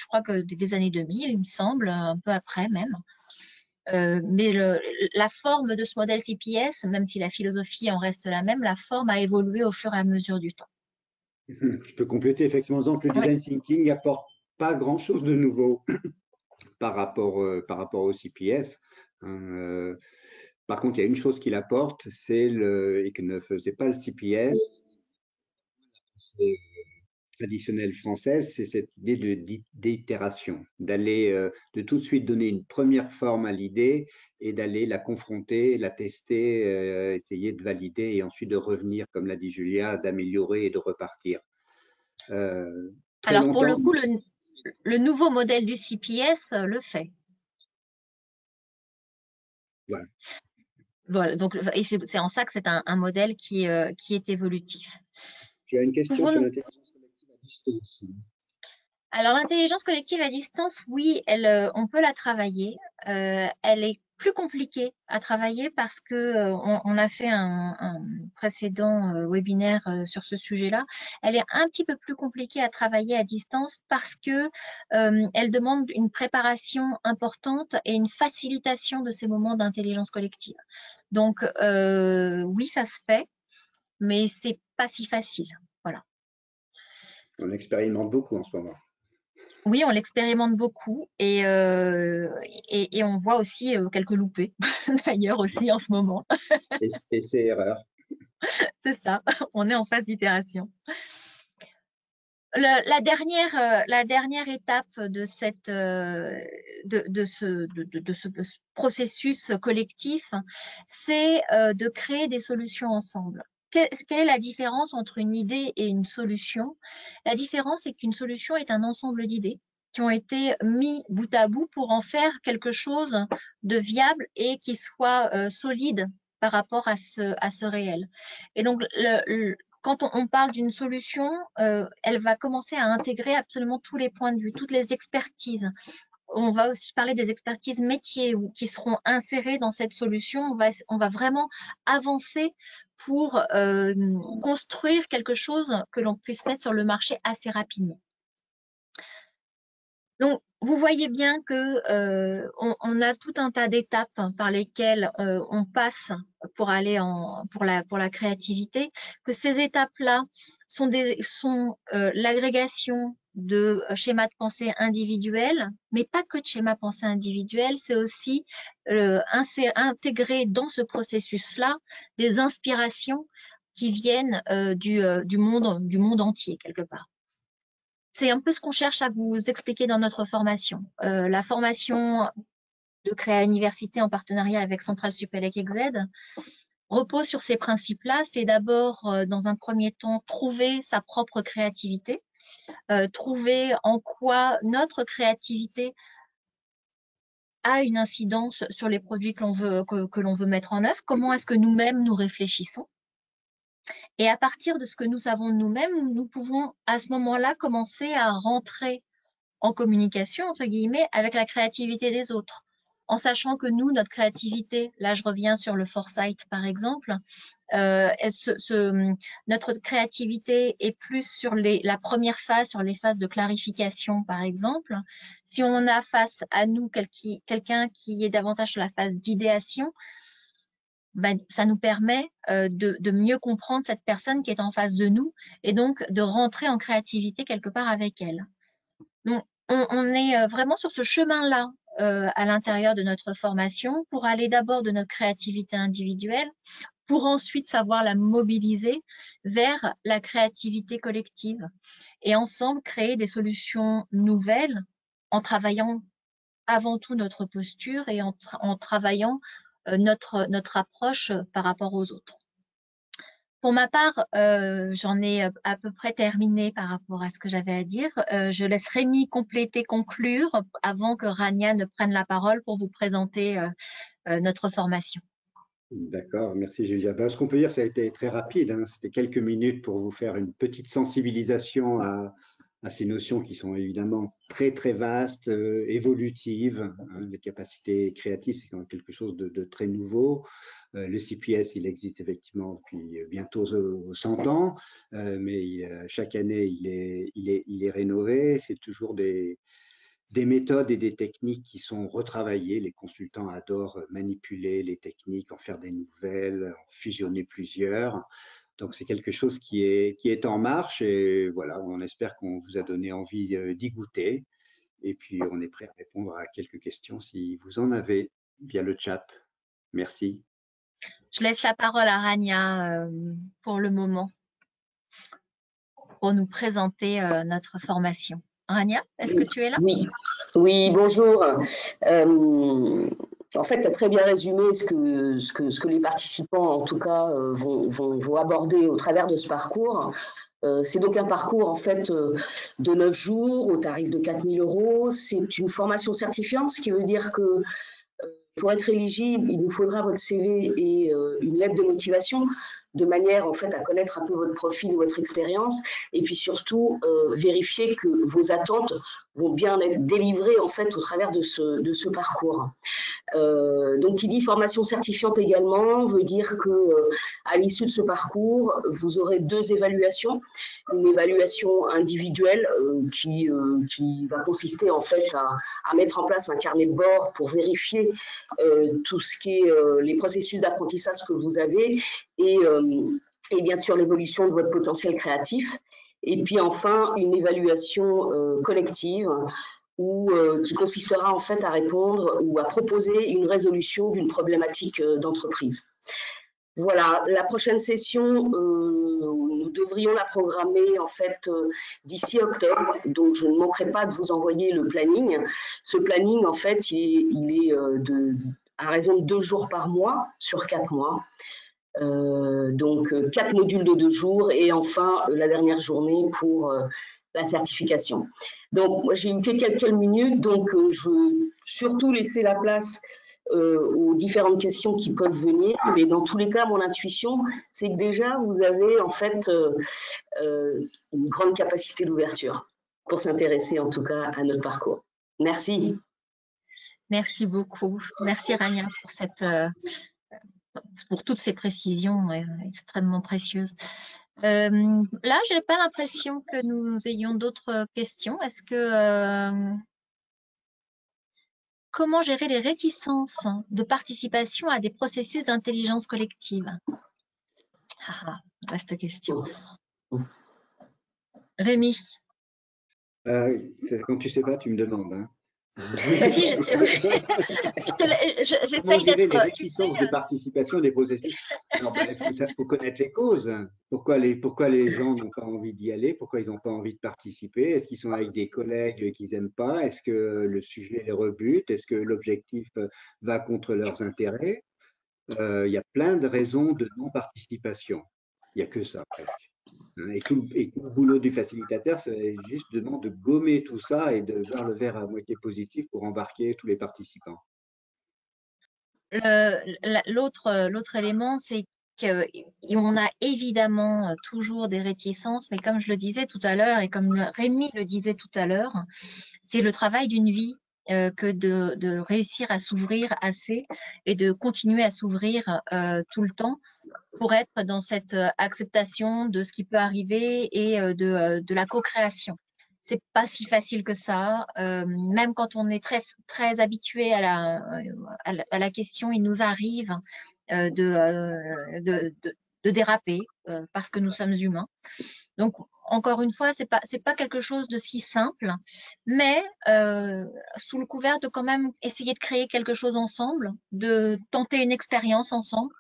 crois que des années 2000, il me semble, un peu après même. Mais la forme de ce modèle CPS, même si la philosophie en reste la même, la forme a évolué au fur et à mesure du temps. Je peux compléter effectivement en disant que le design thinking n'apporte pas grand-chose de nouveau par rapport au CPS. Par contre, il y a une chose qu'il apporte, et que ne faisait pas le CPS, c'est traditionnelle française, c'est cette idée d'itération, de tout de suite donner une première forme à l'idée et d'aller la confronter, la tester, essayer de valider et ensuite de revenir, comme l'a dit Julia, d'améliorer et de repartir. Alors pour le coup, le nouveau modèle du CPS le fait. Voilà. Voilà, donc c'est en ça que c'est un modèle qui est évolutif. Tu as une question sur l'intelligence collective à distance? Alors l'intelligence collective à distance, oui, on peut la travailler. Elle est plus compliquée à travailler parce que on a fait un précédent webinaire sur ce sujet-là. Elle est un petit peu plus compliquée à travailler à distance parce que elle demande une préparation importante et une facilitation de ces moments d'intelligence collective. Donc oui, ça se fait, mais c'est pas si facile. Voilà. On expérimente beaucoup en ce moment. Oui, on l'expérimente beaucoup et on voit aussi quelques loupés d'ailleurs aussi en ce moment. Et c'est erreur. C'est ça, on est en phase d'itération. La dernière étape de ce processus collectif, c'est de créer des solutions ensemble. Quelle est la différence entre une idée et une solution? La différence est qu'une solution est un ensemble d'idées qui ont été mis bout à bout pour en faire quelque chose de viable et qui soit solide par rapport à ce réel. Et donc, quand on parle d'une solution, elle va commencer à intégrer absolument tous les points de vue, toutes les expertises. On va aussi parler des expertises métiers qui seront insérées dans cette solution. On va vraiment avancer pour construire quelque chose que l'on puisse mettre sur le marché assez rapidement. Donc, vous voyez bien que on a tout un tas d'étapes par lesquelles on passe pour aller pour la créativité, que ces étapes-là sont l'agrégation de schémas de pensée individuels, mais pas que de schémas de pensée individuels, c'est aussi intégrer dans ce processus-là des inspirations qui viennent du monde entier, quelque part. C'est un peu ce qu'on cherche à vous expliquer dans notre formation. La formation de Créa Université en partenariat avec Centrale Supélec EXED repose sur ces principes-là. C'est d'abord, dans un premier temps, trouver sa propre créativité, trouver en quoi notre créativité a une incidence sur les produits que l'on veut mettre en œuvre, comment est-ce que nous-mêmes nous réfléchissons. Et à partir de ce que nous savons de nous-mêmes, nous pouvons à ce moment-là commencer à rentrer en communication, entre guillemets, avec la créativité des autres. En sachant que nous, notre créativité, là je reviens sur le foresight par exemple, notre créativité est plus sur la première phase, sur les phases de clarification par exemple. Si on a face à nous quelqu'un qui est davantage sur la phase d'idéation, ben, ça nous permet de mieux comprendre cette personne qui est en face de nous et donc de rentrer en créativité quelque part avec elle. Donc, on est vraiment sur ce chemin-là à l'intérieur de notre formation pour aller d'abord de notre créativité individuelle pour ensuite savoir la mobiliser vers la créativité collective et ensemble créer des solutions nouvelles en travaillant avant tout notre posture et en travaillant notre approche par rapport aux autres. Pour ma part, j'en ai à peu près terminé par rapport à ce que j'avais à dire. Je laisse Rémi compléter, conclure avant que Rania ne prenne la parole pour vous présenter notre formation. D'accord, merci Julia. Ce qu'on peut dire, ça a été très rapide, hein. C'était quelques minutes pour vous faire une petite sensibilisation à ces notions qui sont évidemment très très vastes, évolutives, hein. Les capacités créatives, c'est quand même quelque chose de très nouveau. Le CPS, il existe effectivement depuis bientôt 100 ans, mais chaque année, il est rénové. C'est toujours des méthodes et des techniques qui sont retravaillées. Les consultants adorent manipuler les techniques, en faire des nouvelles, en fusionner plusieurs. Donc, c'est quelque chose qui est en marche et voilà, on espère qu'on vous a donné envie d'y goûter. Et puis, on est prêt à répondre à quelques questions si vous en avez via le chat. Merci. Je laisse la parole à Rania pour le moment, pour nous présenter notre formation. Rania, est-ce que tu es là? Oui, bonjour. En fait, tu as très bien résumé ce que les participants, en tout cas, vont aborder au travers de ce parcours. C'est donc un parcours en fait de 9 jours au tarif de 4 000 €. C'est une formation certifiante, ce qui veut dire que pour être éligible, il vous faudra votre CV et une lettre de motivation, de manière en fait à connaître un peu votre profil, votre expérience, et puis surtout vérifier que vos attentes vont bien être délivrées en fait au travers de ce parcours. Donc, qui dit formation certifiante également veut dire que à l'issue de ce parcours, vous aurez 2 évaluations. Une évaluation individuelle qui va consister en fait à mettre en place un carnet de bord pour vérifier tout ce qui est les processus d'apprentissage que vous avez et bien sûr l'évolution de votre potentiel créatif. Et puis enfin, une évaluation collective qui consistera en fait à répondre ou à proposer une résolution d'une problématique d'entreprise. Voilà, la prochaine session, nous devrions la programmer en fait d'ici octobre, donc je ne manquerai pas de vous envoyer le planning. Ce planning, en fait, il est à raison de 2 jours par mois sur 4 mois. Donc 4 modules de 2 jours et enfin la dernière journée pour la certification. Donc, moi, j'ai eu que quelques minutes, donc je veux surtout laisser la place aux différentes questions qui peuvent venir, mais dans tous les cas, mon intuition, c'est que déjà, vous avez en fait une grande capacité d'ouverture pour s'intéresser en tout cas à notre parcours. Merci. Merci beaucoup. Merci Rania pour toutes ces précisions extrêmement précieuses. Là, je n'ai pas l'impression que nous ayons d'autres questions. Est-ce que comment gérer les réticences de participation à des processus d'intelligence collective? Vaste question. Rémi. Quand tu sais pas, tu me demandes. Hein. Si, j'essaye d'être. Les réticences de participation des processus. Il faut connaître les causes. Pourquoi les gens n'ont pas envie d'y aller? Pourquoi ils n'ont pas envie de participer? Est-ce qu'ils sont avec des collègues qu'ils n'aiment pas? Est-ce que le sujet les rebute? Est-ce que l'objectif va contre leurs intérêts? Il y a plein de raisons de non-participation. Il n'y a que ça, presque. Et tout le boulot du facilitateur, c'est justement de gommer tout ça et de voir le verre à moitié positif pour embarquer tous les participants. L'autre élément, c'est qu'on a évidemment toujours des réticences, mais comme je le disais tout à l'heure et comme Rémi le disait tout à l'heure, c'est le travail d'une vie que de réussir à s'ouvrir assez et de continuer à s'ouvrir tout le temps pour être dans cette acceptation de ce qui peut arriver et de la co-création. C'est pas si facile que ça. Même quand on est très habitué à la question, il nous arrive de déraper parce que nous sommes humains. Donc, encore une fois, c'est pas quelque chose de si simple, mais sous le couvert de quand même essayer de créer quelque chose ensemble, de tenter une expérience ensemble.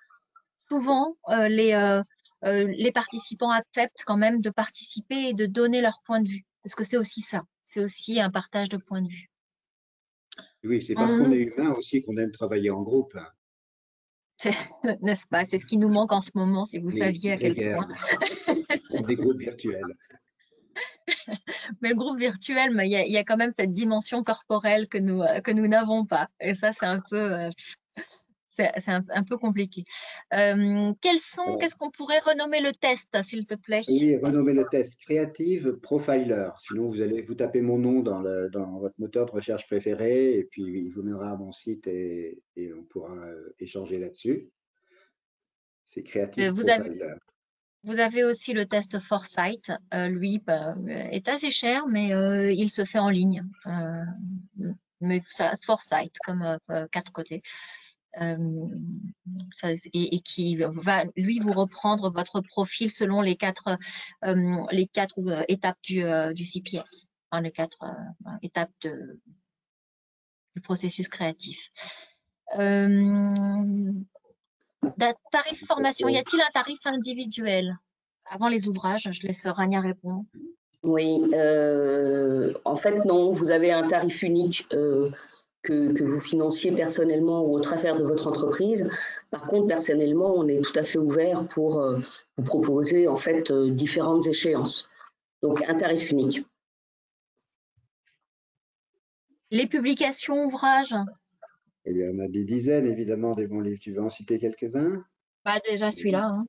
Souvent, les participants acceptent quand même de participer et de donner leur point de vue, parce que c'est aussi ça, c'est aussi un partage de points de vue. Oui, c'est parce qu'on est humain aussi qu'on aime travailler en groupe. N'est-ce pas? C'est ce qui nous manque en ce moment, si vous saviez à quel point. Des groupes virtuels. Mais le groupe virtuel, il y a quand même cette dimension corporelle que nous n'avons pas. Et ça, c'est un peu... c'est un peu compliqué. Qu'est-ce qu'on pourrait renommer le test, s'il te plaît? Oui, renommer le test Creative Profiler. Sinon, vous tapez mon nom dans votre moteur de recherche préféré et puis il vous mènera à mon site et on pourra échanger là-dessus. C'est Creative Profiler. Vous avez aussi le test Foresight. Lui est assez cher, mais il se fait en ligne. Mais ça, Foresight, comme 4 côtés. Et qui va lui vous reprendre votre profil selon les quatre étapes du CPS, enfin les 4 étapes du processus créatif. Tarif formation, y a-t-il un tarif individuel avant les ouvrages? Je laisse Rania répondre. Oui, en fait non, vous avez un tarif unique que vous financiez personnellement ou autre affaire de votre entreprise. Par contre, personnellement, on est tout à fait ouvert pour vous proposer en fait différentes échéances. Donc, un tarif unique. Les publications, ouvrages? Il y en a des dizaines, évidemment, des bons livres. Tu veux en citer quelques-uns? Déjà celui-là. Hein.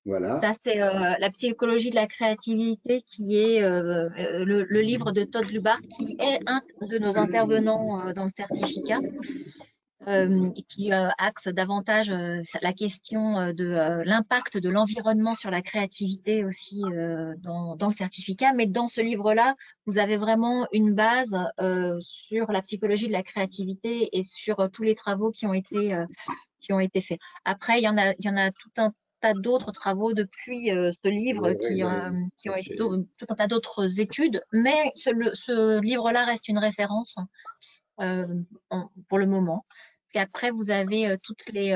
Voilà. Ça, c'est La psychologie de la créativité, qui est le livre de Todd Lubart, qui est un de nos intervenants dans le certificat, qui axe davantage la question de l'impact de l'environnement sur la créativité aussi dans le certificat. Mais dans ce livre-là, vous avez vraiment une base sur la psychologie de la créativité et sur tous les travaux qui ont été faits. Après, il y en a tout un tas d'autres travaux depuis ce livre qui ont été tout un tas d'autres études, mais ce livre-là reste une référence pour le moment. Puis après, vous avez toutes les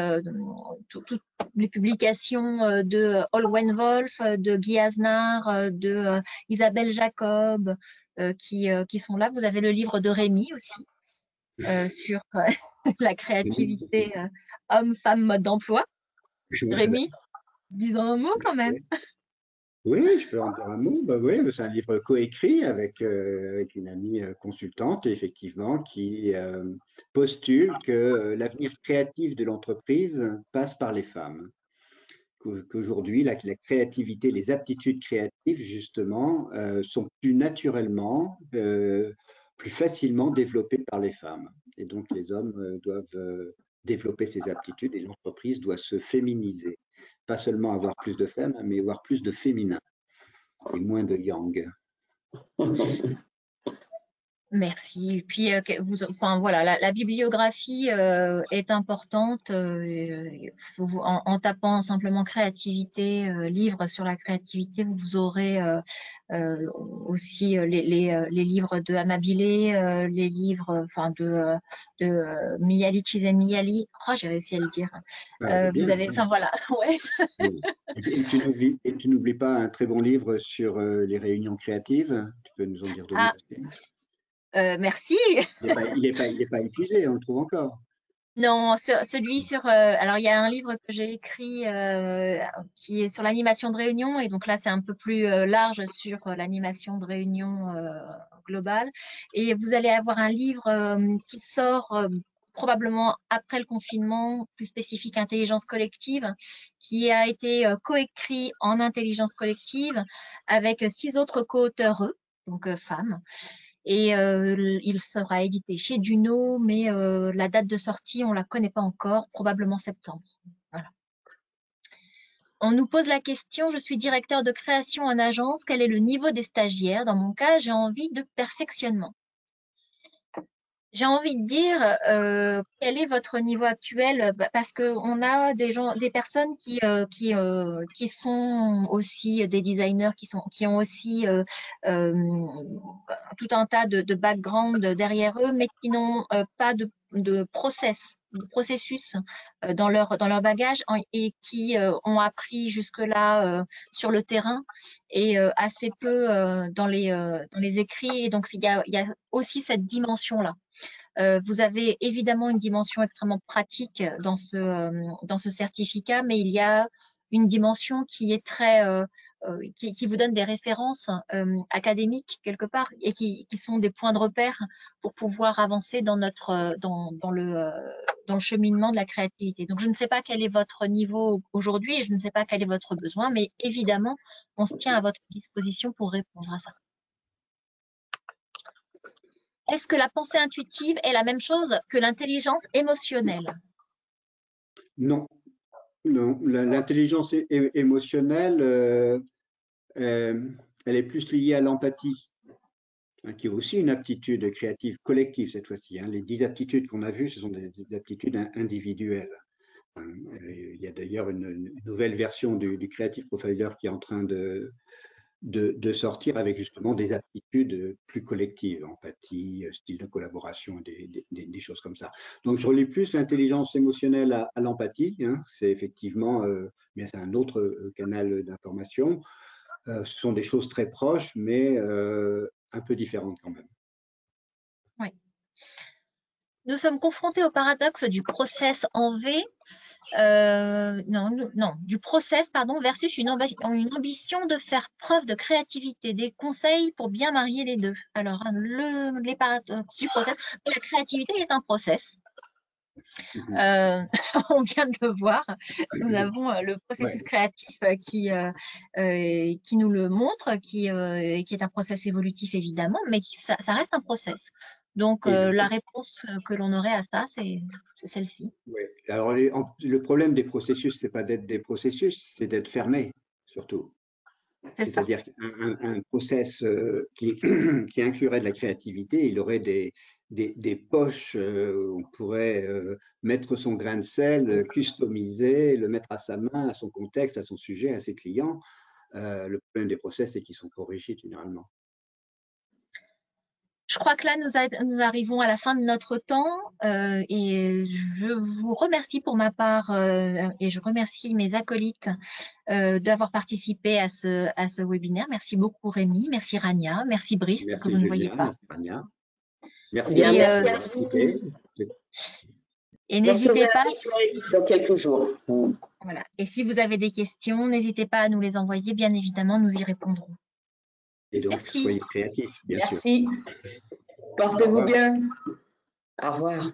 publications de Olwen Wolf, de Guy Asnard, de Isabelle Jacob qui sont là. Vous avez le livre de Rémi aussi sur la créativité homme, femme, mode d'emploi. Rémi, disons un mot quand même. Oui, je peux en dire un mot. Bah oui, c'est un livre coécrit avec une amie consultante, effectivement, qui postule que l'avenir créatif de l'entreprise passe par les femmes. Qu'aujourd'hui, la créativité, les aptitudes créatives, justement, sont plus naturellement, plus facilement développées par les femmes. Et donc, les hommes doivent développer ces aptitudes et l'entreprise doit se féminiser. Pas seulement avoir plus de femmes, mais avoir plus de féminin et moins de yang. Merci. Et puis, enfin voilà, la bibliographie est importante. En tapant simplement créativité, livre sur la créativité, vous aurez aussi les livres de Amabile, les livres, enfin de Mihaly Csikszentmihalyi. Oh, j'ai réussi à le dire. Ah, c'est Vous bien. avez, enfin voilà, ouais. Oui. Et tu n'oublies pas un très bon livre sur les réunions créatives. Tu peux nous en dire deux mots Ah, aussi. merci. Il est pas épuisé, on le trouve encore. Non, celui sur. Alors, il y a un livre que j'ai écrit qui est sur l'animation de réunion, et donc là, c'est un peu plus large sur l'animation de réunion globale. Et vous allez avoir un livre qui sort probablement après le confinement, plus spécifique intelligence collective, qui a été coécrit en intelligence collective avec 6 autres co-auteurs, donc femmes. Et il sera édité chez Duno, mais la date de sortie, on ne la connaît pas encore, probablement septembre. Voilà. On nous pose la question, je suis directeur de création en agence, quel est le niveau des stagiaires? Dans mon cas, j'ai envie de perfectionnement. J'ai envie de dire, quel est votre niveau actuel? Parce qu'on a des gens, des personnes qui sont aussi des designers, qui ont aussi tout un tas de background derrière eux, mais qui n'ont pas de processus dans leur bagage et qui ont appris jusque-là sur le terrain et assez peu dans les écrits. Et donc, il y a aussi cette dimension-là. Vous avez évidemment une dimension extrêmement pratique dans ce certificat, mais il y a une dimension qui est qui vous donne des références académiques quelque part et qui sont des points de repère pour pouvoir avancer dans le cheminement de la créativité. Donc, je ne sais pas quel est votre niveau aujourd'hui et je ne sais pas quel est votre besoin, mais évidemment, on se tient à votre disposition pour répondre à ça. Est-ce que la pensée intuitive est la même chose que l'intelligence émotionnelle? Non, non. L'intelligence émotionnelle, elle est plus liée à l'empathie, hein, qui est aussi une aptitude créative collective cette fois-ci. Hein. Les 10 aptitudes qu'on a vues, ce sont des aptitudes individuelles. Il y a d'ailleurs une nouvelle version du Creative Profiler qui est en train de sortir avec justement des aptitudes plus collectives, empathie, style de collaboration, des choses comme ça. Donc je relie plus l'intelligence émotionnelle à l'empathie, hein. C'est effectivement, mais c'est un autre canal d'information. Ce sont des choses très proches, mais un peu différentes quand même. Oui. Nous sommes confrontés au paradoxe du process en V, du process, pardon, versus une ambition de faire preuve de créativité, des conseils pour bien marier les deux. Alors, les paradoxes du process, la créativité est un process. On vient de le voir. Nous avons le processus créatif qui nous le montre, qui est un process évolutif évidemment, mais ça reste un process. Donc, la réponse que l'on aurait à ça, c'est celle-ci. Oui. Alors, le problème des processus, c'est pas d'être des processus, c'est d'être fermé, surtout. C'est-à-dire qu'un process qui inclurait de la créativité, il aurait des poches où on pourrait mettre son grain de sel, customiser, le mettre à sa main, à son contexte, à son sujet, à ses clients. Le problème des process, c'est qu'ils sont trop rigides généralement. Je crois que là, nous arrivons à la fin de notre temps et je vous remercie pour ma part et je remercie mes acolytes d'avoir participé à ce webinaire. Merci beaucoup Rémi, merci Rania, merci Brice que vous ne voyez pas. Merci Rania. Merci Bien, à merci à vous. Et n'hésitez pas. Dans quelques jours. Voilà. Et si vous avez des questions, n'hésitez pas à nous les envoyer. Bien évidemment, nous y répondrons. Et donc, Merci. soyez créatifs, bien sûr. Merci. Portez-vous bien. Au revoir.